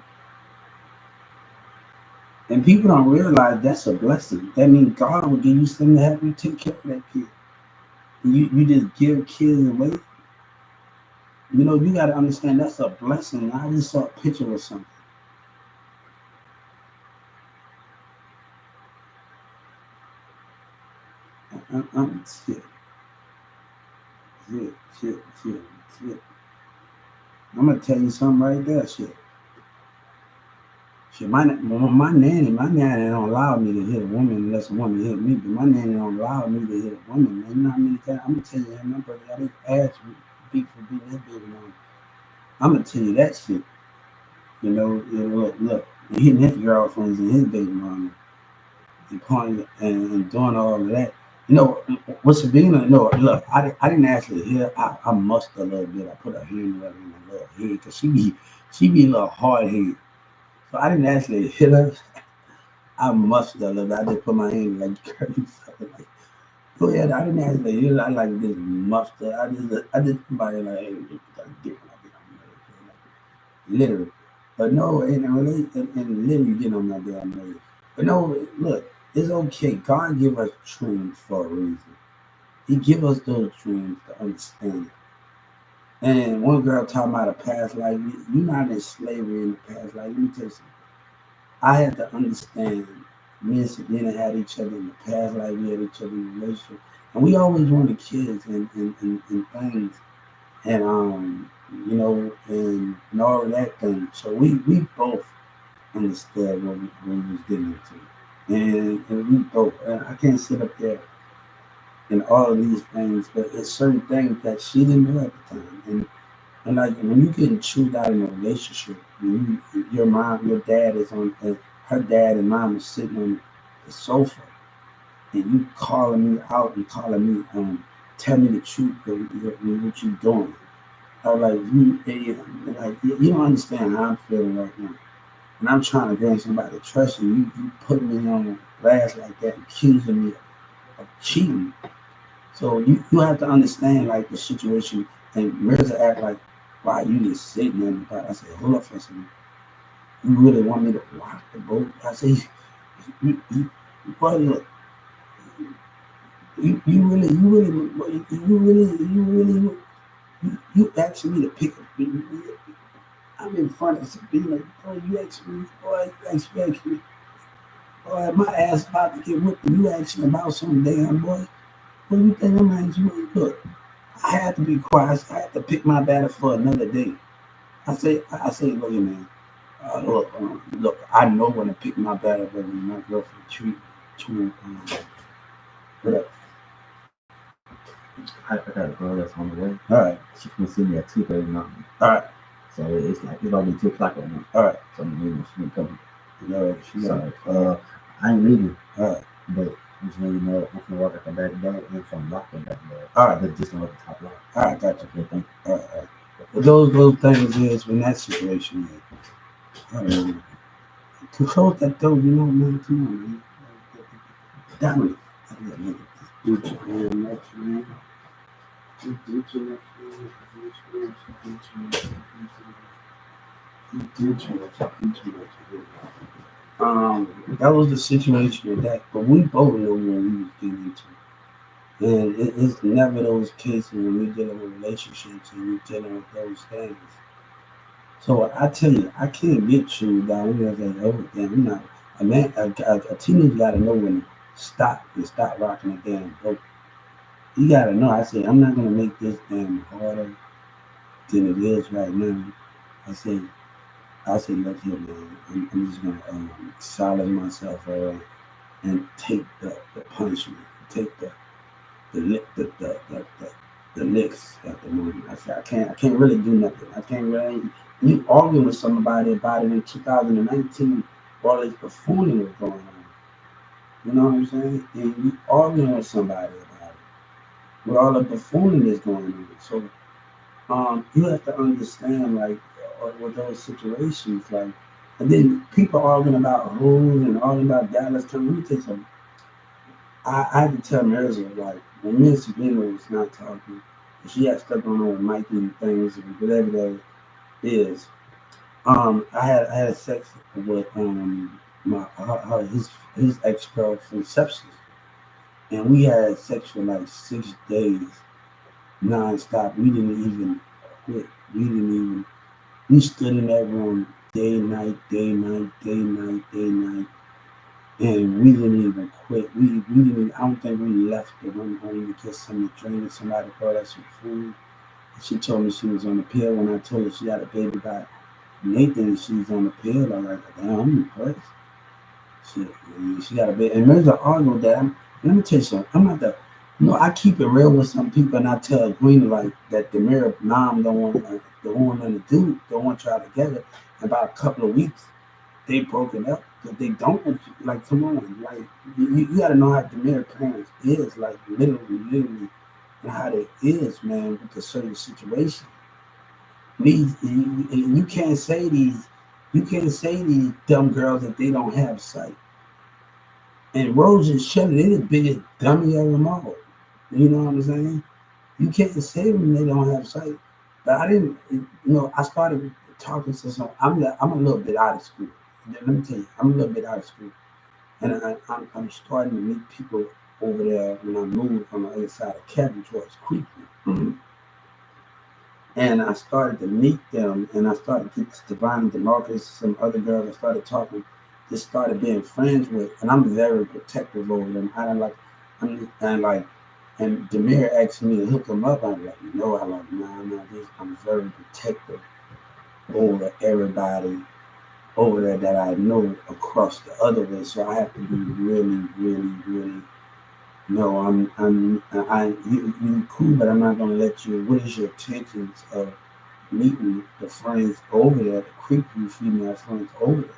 And people don't realize that's a blessing. That means God will give you something to help you take care of that kid. You just give kids away. You got to understand that's a blessing. I just saw a picture of something. I'm shit. I'm gonna tell you something right there. Shit. My nanny don't allow me to hit a woman unless a woman hit me. But my nanny don't allow me to hit a woman. Man, you know how many times I'm gonna tell you that my brother got his ass beat for beating his baby mama. I'm gonna tell you that shit. Look, hitting his girlfriends and his baby mama, and pointing and doing all of that. What's Sabina? No, look, I didn't actually hit her. I must a little bit. I put her hand right in my little head because she be a little hard head. So I didn't actually hit her. I must a little bit. I just put my hand like curtain something like. Go ahead. I didn't actually hit her. I like this mustard. I just put my hand like, hey, you gotta get when I get on my nerves. Literally. But no, and literally get on my damn nerves. But no, look, it's okay. God give us dreams for a reason. He give us those dreams to understand it. And one girl talking about a past life. You're not in slavery in the past life. Let me tell you something. I had to understand me and Sabrina had each other in the past, like we had each other in a relationship, and we always wanted kids and things, and and all of that thing. So we both understood what we was getting into, and we both. And I can't sit up there and all of these things, but it's certain things that she didn't know at the time, and like when you getting chewed out in a relationship, your mom, your dad is on, her dad and mom is sitting on the sofa, and you calling me out and calling me, tell me the truth of what you doing. I was like, you don't understand how I'm feeling right now, and I'm trying to gain somebody to trust you. You put me on blast like that, accusing me of cheating. So you have to understand like the situation. And Mirza act like, why you just sitting there in the pot? I said, hold up for a second. You really want me to rock the boat? I said, boy, look, you asking me to pick up. I'm in front of Sabina. Boy, you asking me, boy, my ass about to get whipped. And you asking about some damn boy. What do you think I'm asking you? Look, I had to be quiet. I had to pick my battle for another day. I say, look, man. Look, I know when to pick my battle, but when my girlfriend treat to whatever. I got a girl that's on the way. All right. She can see me at 2:30 in the morning. All right. So it's like it's about to be 2 o'clock right now. All right. So she ain't coming. No, I ain't leaving. All right. But just let you know, I'm gonna walk out the back door and from lock the back door. All right. But just not the top lock. All right, gotcha. Okay, thank you. All right. But those things is when that situation is. To close that door, man, come on, man. Dominic. Do too much, man. You do too much, man. That was the situation with that, but we both know what we was getting into. And it's never those cases when we're dealing with relationships and we're dealing with those things. So I tell you, I can't get you down here and say, oh, damn, I'm not. A man, a teenager got to know when to stop and stop rocking the damn boat. You got to know. I say, I'm not going to make this damn harder than it is right now. I say, look here, man. I'm just going to silence myself and take the punishment, take the licks at the moment. I said, I can't really do nothing. I can't really. You arguing with somebody about it in 2019 while this buffooning was going on. You know what I'm saying? And you arguing with somebody about it with all the buffooning that's going on. So you have to understand, like, with those situations, like, and then people arguing about rules and arguing about Dallas. Let me tell you something. I had to tell Marissa, like, when me and Sabrina was not talking, she had stuff going on with Mikey and things and whatever that is. I had sex with his ex-girl from sepsis, and we had sex for like 6 days non-stop. We didn't even quit. We stood in that room day, night, and we didn't even quit. We didn't even, I don't think we left the room only to get something to drink and somebody brought us some food. She told me she was on the pill. When I told her she had a baby by Nathan and she's on the pill, I was like, damn, I'm impressed. She got a baby. And there's an argument that let me tell you something. I'm not the, I keep it real with some people, and I tell Green like that the mayor mom don't want nothing to do, don't want y'all together. In about a couple of weeks, they broken up, but they don't, like, come on, like, you got to know how the mayor parents is, like, literally, and how they is, man, with the certain situation. You can't say these dumb girls that they don't have sight. And Rose and Shelley, they're the biggest dummy of them all. You know what I'm saying? You can't say when they don't have sight. But I didn't, I started talking to some. I'm a little bit out of school. Let me tell you, I'm a little bit out of school, and I'm starting to meet people over there when I moved on the other side of Kevin towards Creek. Mm-hmm. And I started to meet them, and I started to get Divine and DeMarcus, some other girls. I started talking just started being friends with, and I'm very protective over them. I don't like, and Demir asked me to hook him up. I'm like, no, I like, nah, this. I'm very protective over everybody over there that I know across the other way. So I have to be really, really, really. No, you cool, but I'm not gonna let you. What is your intentions of meeting the friends over there, the creepy female friends over there?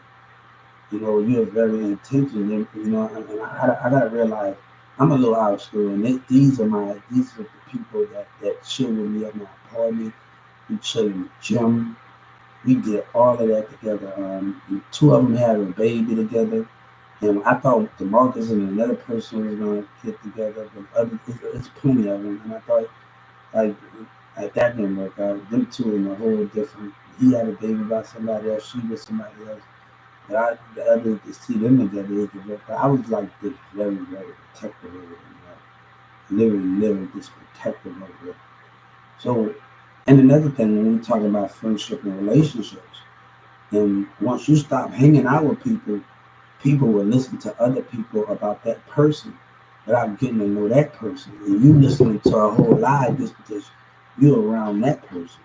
You're very intentional. I gotta realize I'm a little out of school, and these are the people that chill with me at my apartment. We chill in the gym. We did all of that together. Two of them had a baby together, and I thought DeMarcus and another person was gonna get together, but it's plenty of them, and I thought like that didn't work out. Them two in a whole different. He had a baby by somebody else. She was somebody else. But the other to see them together is the work. But I was like this very, very protective over them. Literally this protective over them. So, and another thing when we talk about friendship and relationships, and once you stop hanging out with people, people will listen to other people about that person without getting to know that person. And you listening to a whole lie just because you're around that person.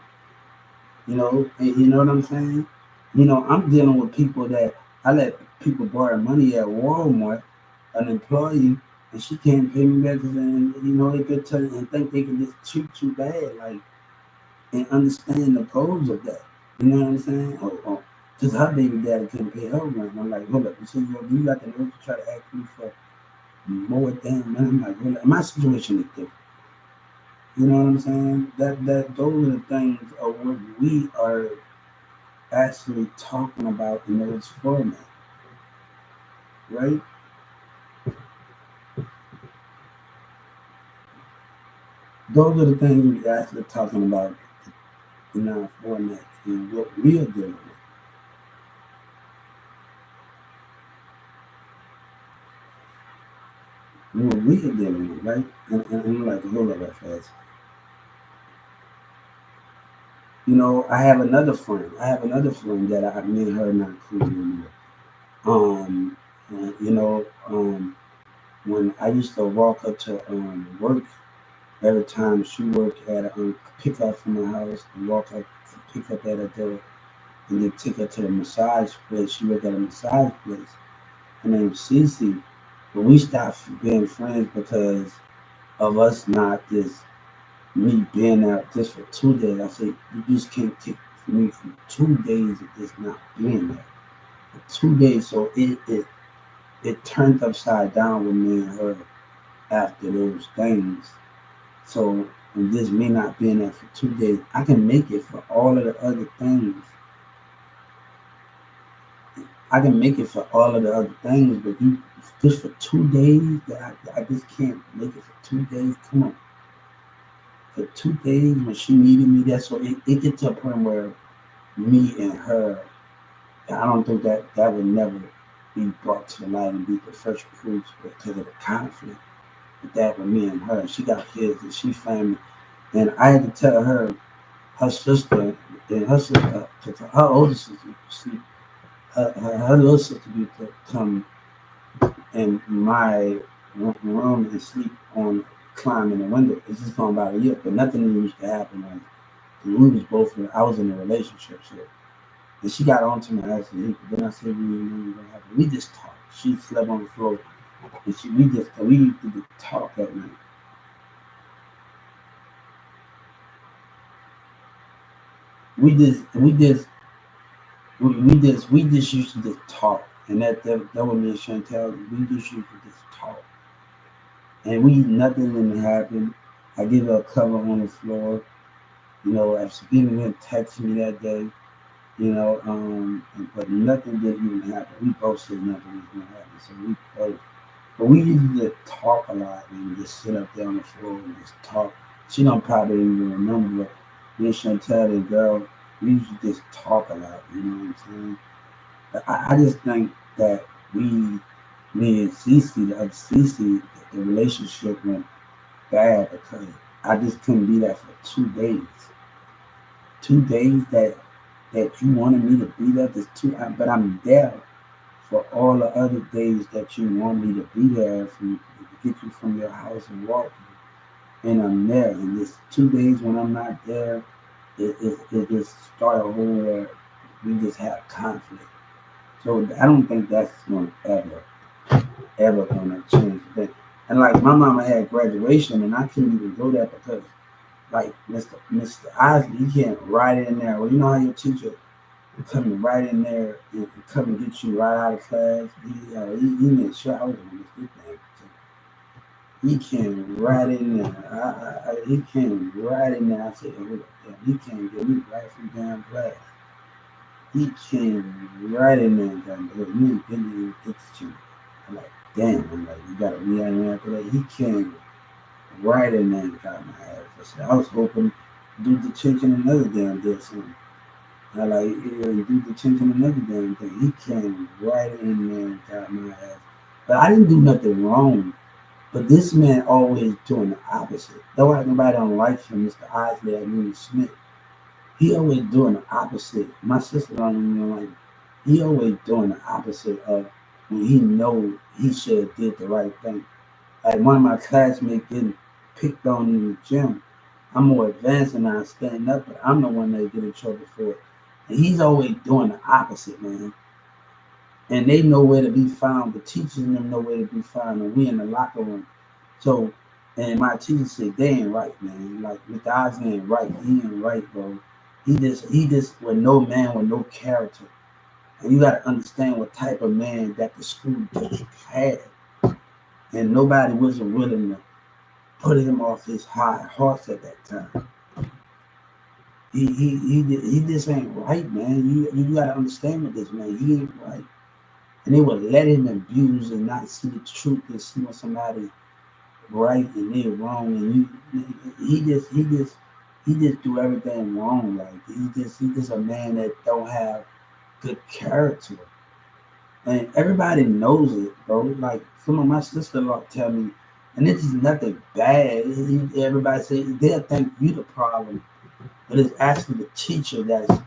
You know what I'm saying? I'm dealing with people that I let people borrow money at Walmart, an employee, and she can't pay me back, and they could tell and think they can just treat you bad, like, and understand the pros of that. You know what I'm saying? Oh, because her baby daddy couldn't pay her rent. I'm like, hold up, you got the nerve to try to ask me for more damn money? I'm like, hold up, my situation is different. You know what I'm saying? That those are the things of what we are actually talking about in those formats, right? Those are the things we actually talking about in our formats and what we are dealing with. What we are dealing with, right? And I'm like, hold up that fast. I have another friend. That me and her not cool anymore. Um, uh, you know, um, when I used to walk her to work, every time she worked at a pick up from her house and walk up, pick up at her door, and then take her to the massage place. She worked at a massage place. Her name's Cece. But we stopped being friends because of us not just me being out just for 2 days. I said, you just can't take me for 2 days of just not being there. For 2 days, so it turned upside down with me and her after those things. So and just me not being there for 2 days, I can make it for all of the other things. I can make it for all of the other things, but you just for 2 days that I just can't make it for 2 days. Come on. For 2 days when she needed me there. So it gets to a point where me and her, I don't think that would never be brought to the light and be the first proof because of the conflict. But that with me and her, she got kids and she family. And I had to tell her sister, and her sister, her older sister, her little sister used to come in my room and sleep on climbing the window. It's just going about a year, but nothing used to happen. Like, we was both I was in a relationship, so and she got onto my ass, and then I said, we ain't gonna happen. We just talked. She slept on the floor, and we used to just talk at night. We just used to just talk, and that was me and Chantel. We just used to just talk, and nothing didn't happen. I give her a cover on the floor. If she didn't text me that day, but nothing did even happen. We both said nothing was gonna happen, so we both. But we used to talk a lot and just sit up there on the floor and just talk. She don't probably even remember, but me and Chantel, the girl, we used to just talk a lot. You know what I'm saying? But I just think that me and Cece, the other Cece, the relationship went bad because I just couldn't be there for 2 days. 2 days that you wanted me to be there, but I'm there for all the other days that you want me to be there to get you from your house and walk you. And I'm there. And this 2 days when I'm not there, it just start a whole where we just have conflict. So I don't think that's gonna ever gonna change the thing. And like my mama had graduation and I couldn't even go there because like Mr. Osley, he can't write in there. Well, you know how your teacher coming right in there and come and get you right out of class. He made sure I was gonna miss this thing. He came right in there. He came right in there. I said, hold up, damn, he came get me right from damn class. He came right in there and got me. Look, you didn't even get to you. I'm like, damn. I'm like, you gotta be out there after that. He came right in there and got my ass. I said, I was hoping do the chicken another damn day or something. I like do the chicken another damn thing. He came right in there and got my ass. But I didn't do nothing wrong. But this man always doing the opposite. That's why nobody don't like him, Mr. Isley at Newman Smith. He always doing the opposite. My sister don't even like him. He always doing the opposite of when he know he should have did the right thing. Like one of my classmates getting picked on in the gym. I'm more advanced and I stand up, but I'm the one that get in trouble for it. And he's always doing the opposite, man. And they know where to be found. The teachers and them know where to be found, and we in the locker room. So, and my teacher said, they ain't right, man. Like, Mr. Osley ain't right. He ain't right, bro. He just with no man with no character. And you got to understand what type of man that the school district had. And nobody wasn't willing to put him off his high horse at that time. He just ain't right, man. You got to understand with this man. He ain't right. And they would let him abuse and not see the truth and see when somebody right and they're wrong. And he just do everything wrong. Like he just a man that don't have good character. And everybody knows it, bro. Like some of my sister-in-law tell me, and this is nothing bad. Everybody say they'll think you the problem, but it's actually the teacher that's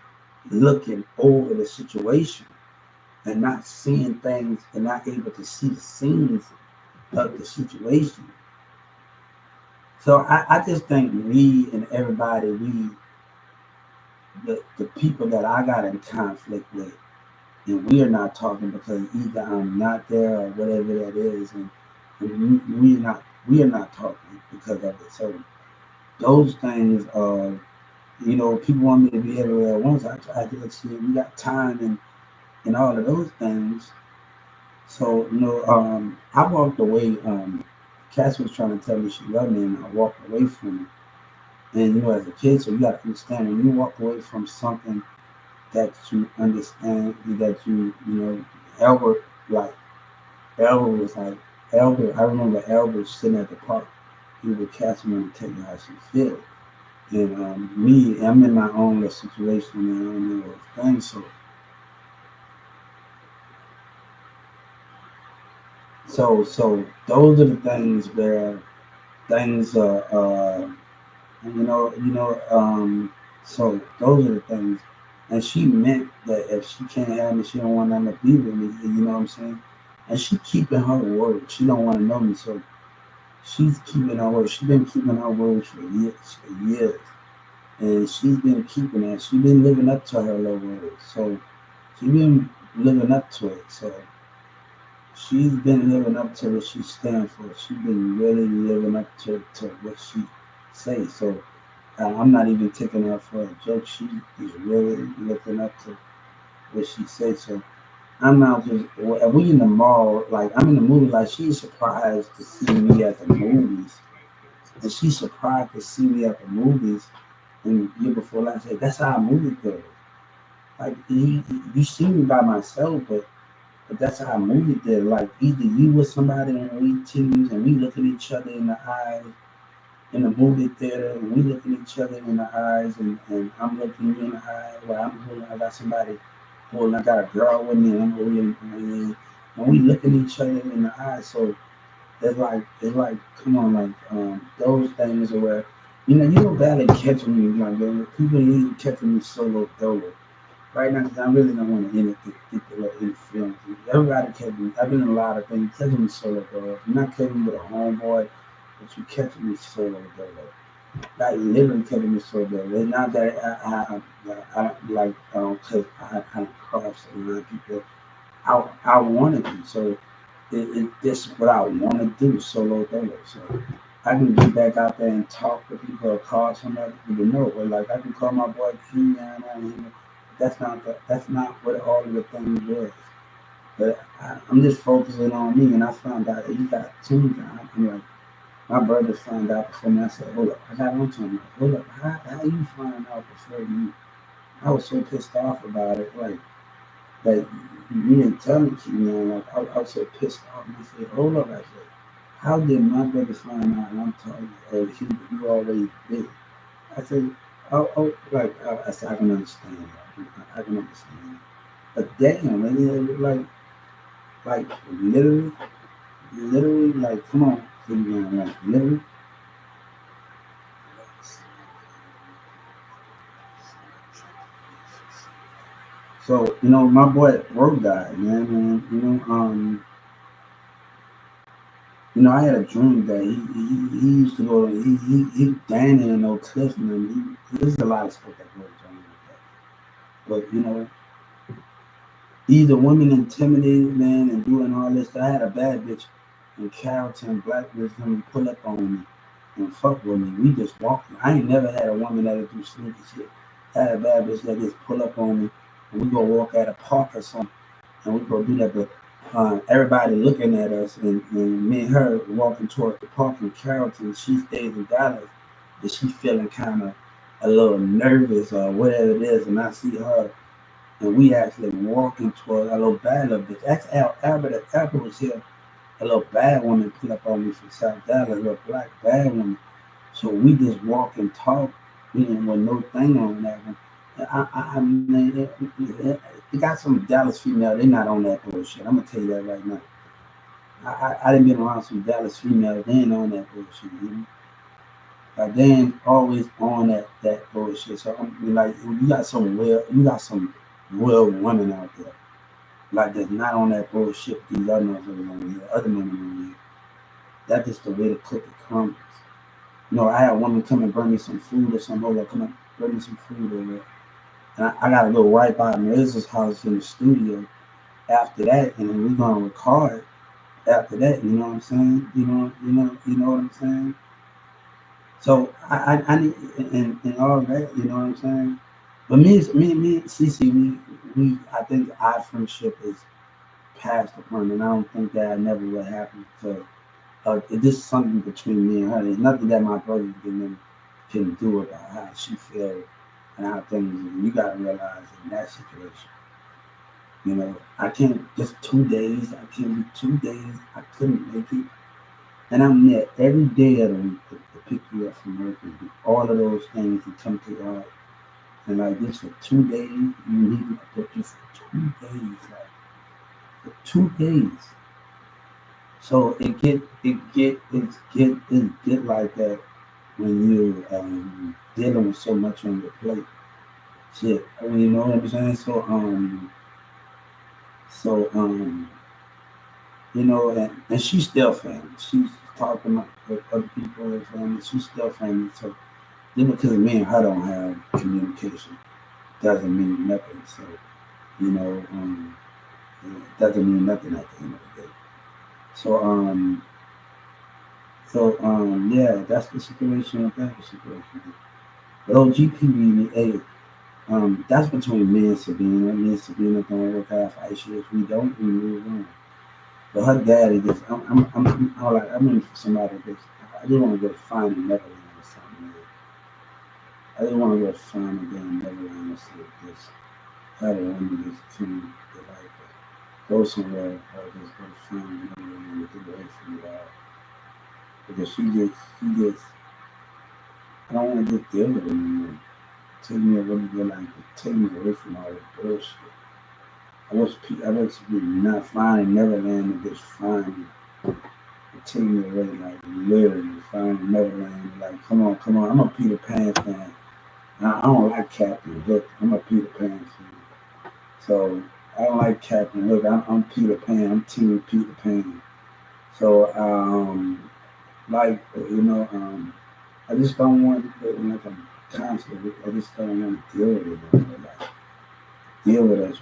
looking over the situation and not seeing things and not able to see the scenes of the situation. So I just think we and everybody, the people that I got in conflict with, and we are not talking because either I'm not there or whatever that is, and we are not talking because of it. So those things are, people want me to be everywhere at once. I just see we got time and all of those things. So, I walked away. Cassie was trying to tell me she loved me, and I walked away from her. And, as a kid, so you got to understand when you walk away from something that you understand, that Albert, like, Albert was like, Albert, I remember Albert sitting at the park. He would Cassie want to tell you how she feels. And I'm in my own little situation, and I don't know those things. So those are the things where things are, so those are the things. And she meant that if she can't have me, she don't want nothing to be with me. You know what I'm saying? And she keeping her word. She don't want to know me, so she's keeping her word. She's been keeping her words for years, and she's been keeping that. She's been living up to her little word. So she's been living up to it. So she's been living up to what she stands for. She's been really living up to what she says. So I'm not even taking her for a joke. She is really looking up to what she says. So I'm not just, we in the mall, like I'm in the movie, like she's surprised to see me at the movies. And she's surprised to see me at the movies. And the year before last, like, that's how I movie goes. Like you see me by myself, but that's how I movie there. Like either you with somebody and we teams and we look at each other in the eyes in the movie theater and we look at each other in the eyes and I'm looking you in the eye while I got somebody holding, I got a girl with me and I'm holding and we look at each other in the eyes. So it's like come on, like those things are where you don't barely catch me like people ain't catching me solo dolo. right now because I really don't want to get the little interference. Everybody catch me. I've been in a lot of things. Catching me solo dolo. You're not catching me with a homeboy, but you catching me solo dolo. Like literally catching me solo dolo. It's not that I like because I kind of crossed a lot of people. I want to do so. This is what I want to do solo dolo. So I can get back out there and talk to people or call somebody people know. Or like I can call my boy Kenyon out here. That's not what all of the things was. But I'm just focusing on me, and I found out that you got two guys. I'm like, my brother found out before me. I said, hold up, I got on to him. Hold up, how you find out before me? I was so pissed off about it. Like you didn't tell me, Kenyon. Like I was so pissed off. And I said, hold up, I said, how did my brother find out? And I'm telling you, oh, he always did. I said, like I said, I can understand that. I can understand. But damn, man, like literally, like, come on, Kenyon, like literally. So my boy Road died, man. I had a dream that he used to go. He Danny and no Cliff, man. There's a lot of stuff that goes on with that. But either women intimidated, man, and doing all this. I had a bad bitch in Carrollton, black bitch, and pull up on me and fuck with me. We just walking. I ain't never had a woman that'll do sneaky shit. I had a bad bitch that just pull up on me and we go walk at a park or something and we go do that. But everybody looking at us and me and her walking towards the park in Carrollton. She stays in Dallas and she feeling kind of a little nervous or whatever it is. And I see her and we actually walking toward a little bad little bitch. That's Albert was here. A little bad woman pull up on me from South Dallas, a little black bad woman. So we just walk and talk. We didn't want no thing on that one. I mean, it got some Dallas female. They're not on that bullshit. I'm gonna tell you that right now. I didn't been around some Dallas females. They ain't on that bullshit. Like they ain't always on that bullshit. So I mean, like you got some real women out there. Like that's not on that bullshit. These other motherfuckers on here, other women on here. That's just the way the cookie crumbles. I had a woman come and bring me some food or something. Over, come and bring me some food over there. And I gotta go right by Mrs. house in the studio after that, and then we're gonna record after that. You know what I'm saying? You know what I'm saying? So I need and all that. You know what I'm saying? But Cece, we I think our friendship is past the point, and I don't think that never will happen. So this is something between me and her. There's nothing that my brother can do about how she feels and how things. You gotta realize in that situation. I can't just 2 days. I can't be 2 days. I couldn't make it. And I'm there every day of the week to pick you up from work and do all of those things and come to your house. And like this for 2 days, you need me to put you for 2 days. Like for 2 days. So it get like that when you're dealing with so much on your plate. Shit. I mean, you know what I'm saying? And she's still family. She's talking with other people in family. She's still family. So just because me and her don't have communication doesn't mean nothing. So, it doesn't mean nothing at the end of the day. So yeah, that's the situation with that situation. But OGP really, hey, that's between me and Sabina. Me and Sabina gonna work out for issues. We don't, we move on. But her daddy just, I'm like, I'm in for somebody that's, I just want to go find a Neverland or something. Man. I just want to go find a damn Neverland or something. Just have a woman just to like go somewhere or just go find a Neverland to get away from it all. Because she gets, I don't want to just deal with it anymore. Take me away from like, take me away from all the bullshit. I wish people not find Neverland and just find me. Take me away, like literally find Neverland. Like, come on. I'm a Peter Pan fan. I don't like Captain Hook. I'm a Peter Pan fan. So I don't like Captain Hook. I'm Peter Pan. I'm Team Peter Pan. So like I just don't want like I'm constantly. I just don't want to deal with it. Like deal with us.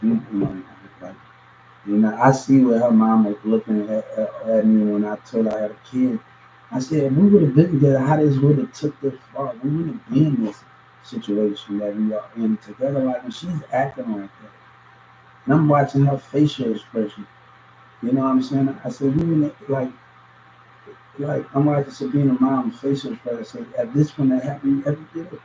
Like I see where her mom was looking at me when I told her I had a kid. I said, if we would have been together, how this would have took this far. We wouldn't have been in this situation that we are in together. Like, and she's acting like that. And I'm watching her facial expression. You know what I'm saying? I said, we wouldn't, like I'm watching Sabina mom's facial expression. I said, at this point that happened, you ever did it?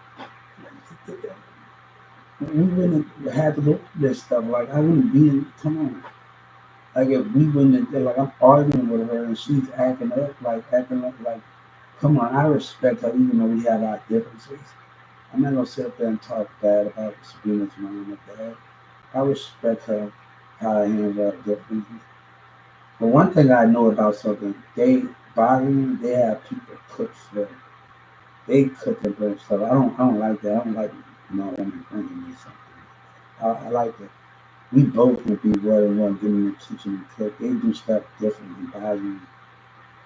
We wouldn't have had to go through this stuff. Like, I wouldn't be in, come on. Like if we wouldn't have, like I'm arguing with her and she's acting like come on, I respect her even though we have our differences. I'm not gonna sit up there and talk bad about Sabrina's mom or dad. I respect her how I handle our differences. But one thing I know about something, they bother me, they have people cook for them. They cook and bring stuff. I don't like that. I don't like women bringing me something. I like it. We both would be one and one getting in the kitchen and cook. They do stuff differently. Bobby,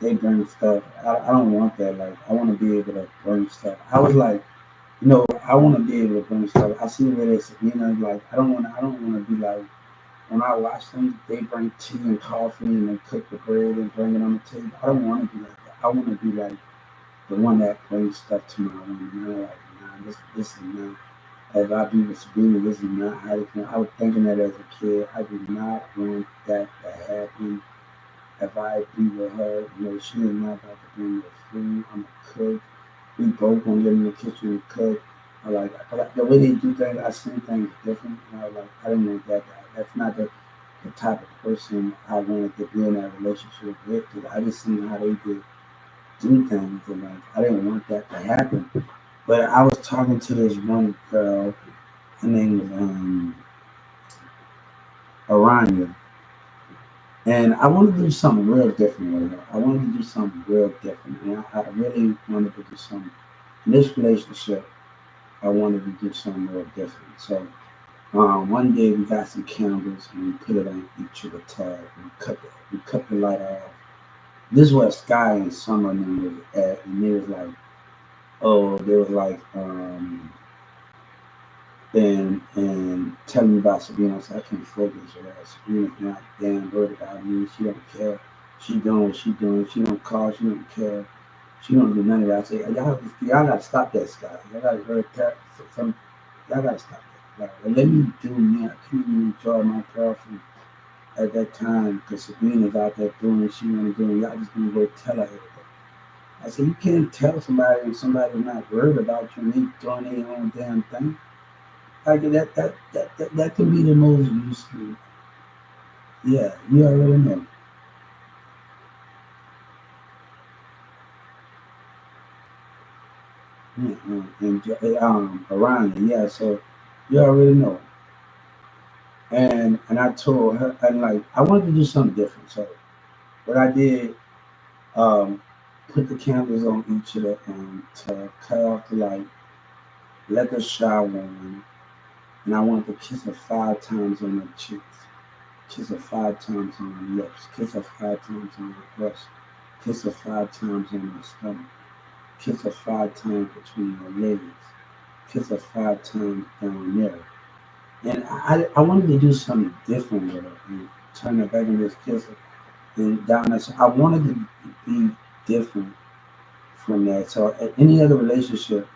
they bring stuff. I don't want that. Like I want to be able to bring stuff. I was like, I want to be able to bring stuff. I see where they, like I don't want to be like when I watch them. They bring tea and coffee and they cook the bread and bring it on the table. I don't want to be like that. I want to be like the one that brings stuff to my woman. Like, nah, this is not. If I be with Sabrina, this is not how it can. I was thinking that as a kid. I do not want that to happen. If I be with her, she is not about to bring me food. I'm a cook. We both gonna get in the kitchen and cook. But the way they do things, I see things different. I didn't want that guy. That's not the type of person I wanted to be in that relationship with. Cause I just seen how they do things, and I didn't want that to happen. But I was talking to this one girl. Her name was Aranya. And I wanted to do something real different with her. I wanted to do something real different. And I really wanted to do something. In this relationship, I wanted to do something real different. So one day we got some candles and we put it on each of the tub. We cut the light off. This is where Sky and Summer and them was at. And they was like, oh, they was like, and telling me about Sabrina. I said, I can't focus with her. Sabrina's not damn worried about me. She don't care. She doing what she doing. She don't call. She don't care. She don't do none of that. I say, y'all gotta stop that, Scott. Y'all gotta heard that. Y'all gotta stop that. Let me do me. I couldn't even enjoy my girlfriend at that time because Sabrina's out there doing what she want to do. And y'all just gonna go tell her everything. I said, you can't tell somebody when somebody's not worried about you and they doing their own damn thing. Like that can be the most useful. Yeah, you already know. Yeah, and around yeah, so you already know. And I told her and like I wanted to do something different. So what I did, um, put the candles on each of the to cut off the light, let the shower on, and I wanted to kiss her 5 times on her cheeks, kiss her 5 times on her lips, kiss her 5 times on her breast, kiss her 5 times on her stomach. Kiss her 5 times between her legs. Kiss her 5 times down there. And I wanted to do something different with her and turn her back and just kiss her and down there. So I wanted to be different from that. So at any other relationship,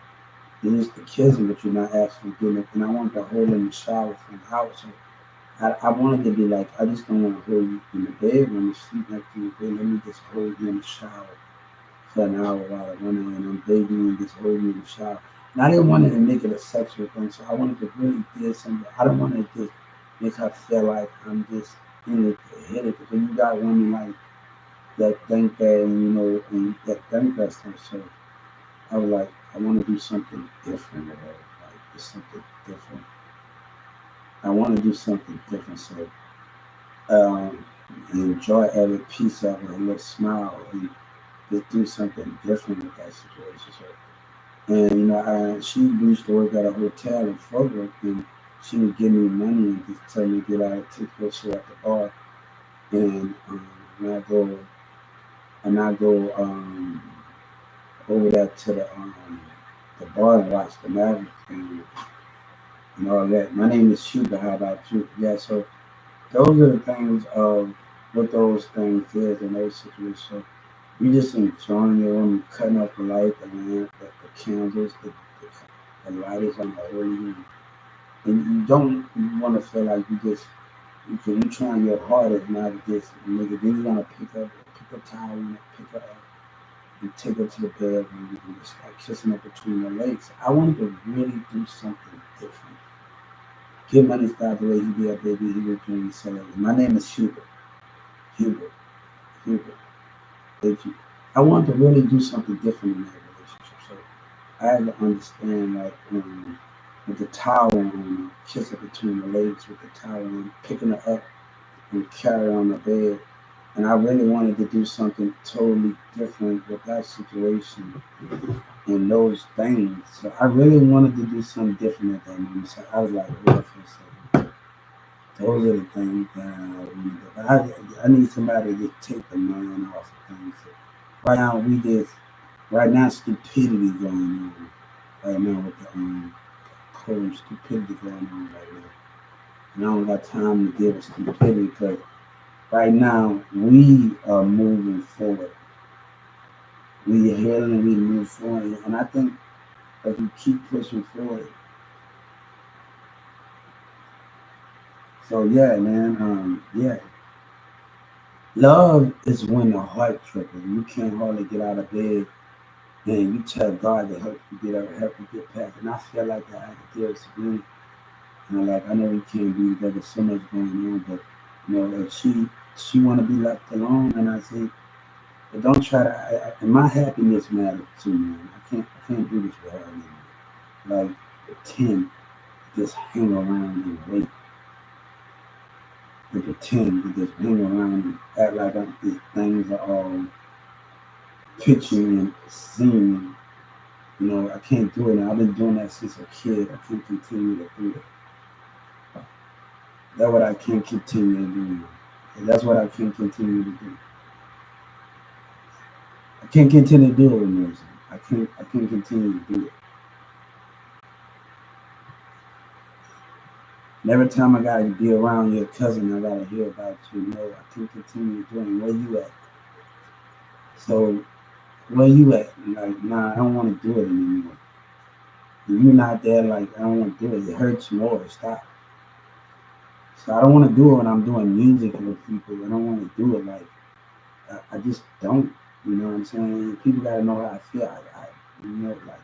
you're just the kissing, but you're not actually doing it. And I wanted to hold her in the shower from the house. So I wanted to be like, I just don't want to hold you in the bed when you sleep next to your bed. Let me just hold you in the shower for an hour while I went in and I'm babying and just holding in the shower. And I didn't want it to make it a sexual thing, so I wanted to really do something. I don't want to just make her feel like I'm just in it to hit it. Because you got women like that think that, and and that think that stuff. So I was like, I want to do something different with her. Like, just something different. I want to do something different. So enjoy every piece of it, a little smile, and just do something different with that situation. So, and she used to work at a hotel in Fort Worth, and she would give me money and just tell me to get out to go sit at the bar, and and I go over there to the bar and watch the Mavericks game and all that. My name is Huber. How about you? Yeah, so those are the things of what those things is in those situations. So you just enjoying your own, cutting off the light, the lamp, the candles, the lighters on the holy, and you don't want to feel like you trying your hardest not to just nigga. Then you want to pick a towel, and pick her up, and take her to the bedroom and just start kissing her between her legs. I wanted to really do something different. Give money style the way he did, baby. He was doing so. My name is Hubert. Hubert. Hubert. Thank you. I wanted to really do something different in that relationship. So I had to understand, like, with the towel on, kissing between the legs with the towel on, picking her up and carry her on the bed. And I really wanted to do something totally different with that situation and those things. So I really wanted to do something different at that moment. So I was like, what for a second? Those are the things that I want to do. But I need somebody to take the mind off of things. So right now, right now, stupidity going on. Right now, with the cold stupidity going on right now. And I don't got time to deal with stupidity because right now, we are moving forward. We are healing and we move forward. And I think if we keep pushing forward. So yeah, man. Yeah. Love is when the heart tripping. You can't hardly get out of bed and you tell God to help you get out, help you get past. And I feel like I have to deal with me. And like I know we can't be there. There's so much going on, but if she want to be left alone, and I say, but don't try to. And my happiness matters too, man. I can't do this with her anymore. Like pretend, just hang around and wait, and pretend to just hang around and act like these things are all pitching and singing. I can't do it now. I've been doing that since a kid. I can't continue to do it. That's what I can't continue to do now. And that's what I can't continue to do. I can't continue to do it with music. I can't continue to do it. And every time I gotta be around your cousin, I gotta hear about you. No, I can't continue doing where you at. So where you at? Like, nah, I don't want to do it anymore. If you're not there, like I don't want to do it. It hurts more. Stop. So I don't want to do it when I'm doing music with people. I don't want to do it like I just don't. You know what I'm saying? People gotta know how I feel. Like,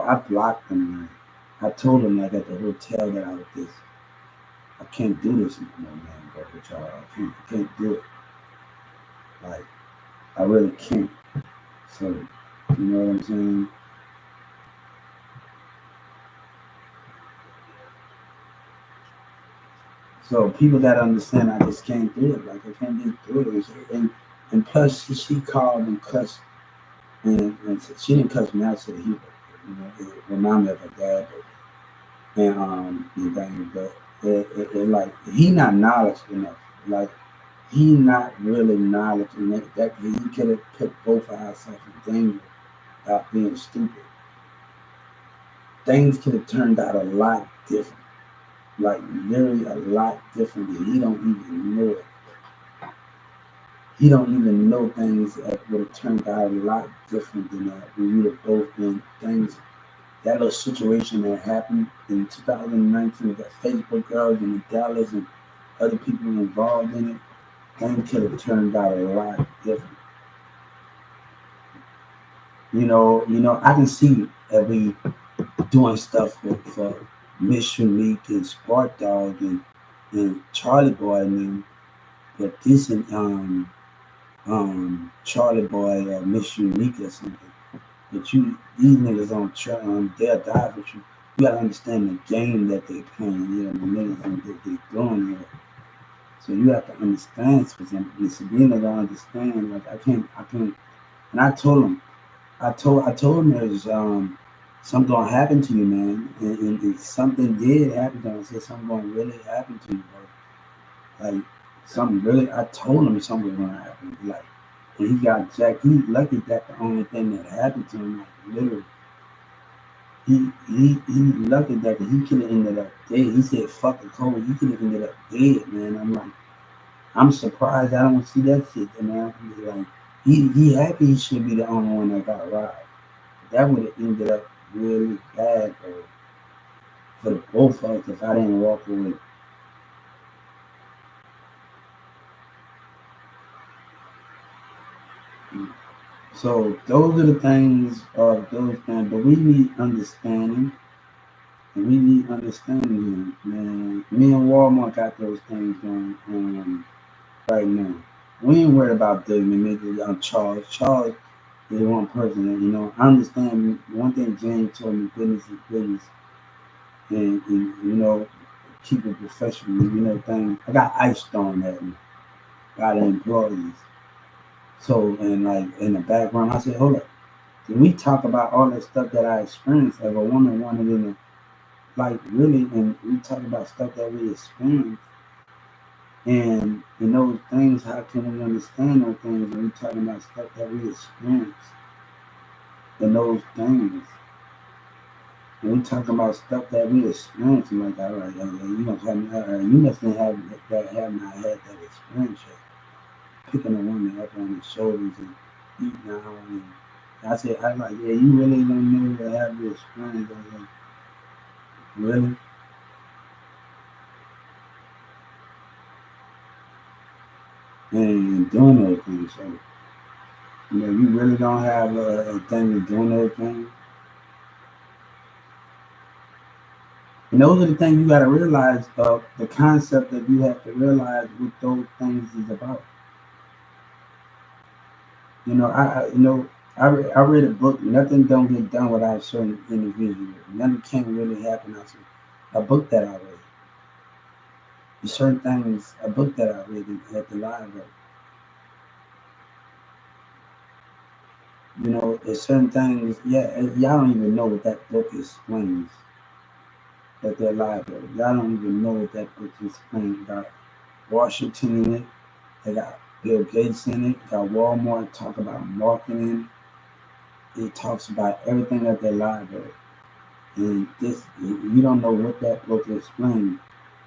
I blocked them. Like, I told them like at the hotel that I was this. I can't do this anymore, man. But with y'all, I can't do it. Like, I really can't. So, you know what I'm saying? So people gotta understand I just can't do it. Like I can't just do it. And plus she called and cussed and she didn't cuss me out to the Hebrew. It reminded me of her dad and the thing, but it like he not knowledgeable enough. Like he not really knowledgeable enough that he could have put both of ourselves in danger without being stupid. Things could have turned out a lot different. Like literally a lot different. He don't even know it. He don't even know things that would have turned out a lot different than that. We would have both been things. That little situation that happened in 2019 with that Facebook girls in Dallas and other people involved in it, things could have turned out a lot different. I can see that we doing stuff for Miss Unique and Spark Dog and Charlie Boy and them, but this and Charlie Boy Miss Unique or something. But these niggas they'll die with you. You gotta understand the game that they playing, the niggas that they doing here. So you have to understand something. And Sabina don't understand. Like I can't. And I told him. I told him there's something gonna happen to you, man. And something did happen to him. I said something gonna really happen to you, bro. Like something really. I told him something was gonna happen. Like, and he got jacked. He lucky that the only thing that happened to him, like literally, he lucky that he could have ended up dead. He said, "Fuck the cold." He could have ended up dead, man. I'm like, I'm surprised I don't see that shit, man. Like, he happy he should be the only one that got robbed. That would have ended up really bad, bro, for the both of us if I didn't walk away. So those are the things of those things, but we need understanding, and we need understanding here, man. Me and Walmart got those things going right now. We ain't worried about the maybe Charles. Charles is one person, that, I understand one thing James told me: business is business, and keep it professional. Thing I got ice thrown at me by the employees. So, and like in the background, I said, hold up. Can we talk about all that stuff that I experienced as a woman wanted in the, like really, and we talk about stuff that we experienced and those things, how can we understand those things when we talking about stuff that we experienced and those things? When we talking about stuff that we experienced, I'm like, all right, you gonna tell me, all right, you must have not had that experience yet. Picking a woman up on his shoulders and eating on her. And I said, I like, yeah, you really don't know what have the experience. I was like, really? And doing those things. So, you really don't have a thing with doing those things. And those are the things you got to realize of the concept that you have to realize what those things is about. I read a book. Nothing don't get done without certain individuals. Nothing can really happen outside a book that I read. There's certain things, a book that I read at the library. There's certain things, yeah, y'all don't even know what that book explains at their library. Y'all don't even know what that book explains. Got Washington in it, they got Bill Gates in it, got Walmart talk about marketing. It talks about everything at their library. And this, you don't know what that book explains.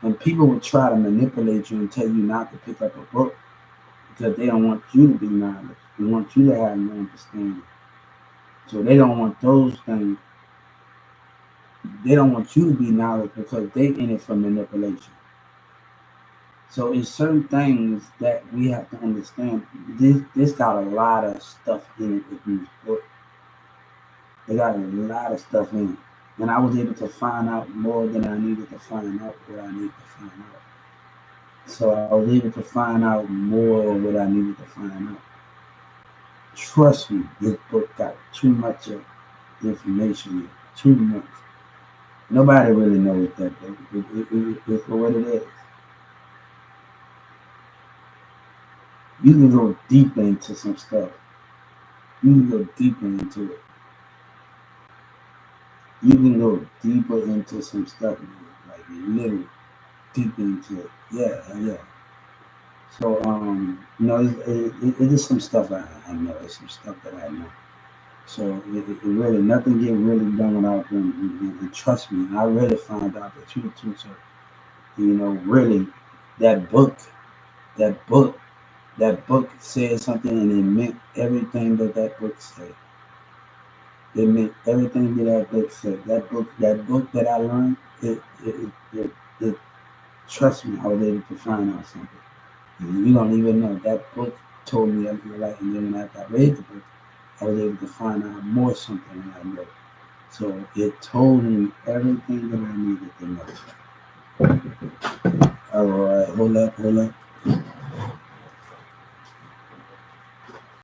And people will try to manipulate you and tell you not to pick up a book because they don't want you to be knowledge. They want you to have no understanding. So they don't want those things. They don't want you to be knowledge because they in it for manipulation. So it's certain things that we have to understand. This got a lot of stuff in it in this book. They got a lot of stuff in it. And I was able to find out more than I needed to find out what I needed to find out. So I was able to find out more of what I needed to find out. Trust me, this book got too much of information in it. Too much. Nobody really knows that book. It's for what it is. You can go deeper into some stuff. You can go deeper into it. You can go deeper into some stuff, man. Like literally deeper into it. Yeah, yeah. So it is some stuff I know. It's some stuff that I know. So it really nothing get really done without them. And trust me, I really found out the truth too. So really, that book, that book, that book said something, and it meant everything that book said. It meant everything that book said. That book that I learned, it trust me, I was able to find out something. And you don't even know that book told me everything, like, and then when after I read the book, I was able to find out more something than I know. So it told me everything that I needed to know. All right, hold up.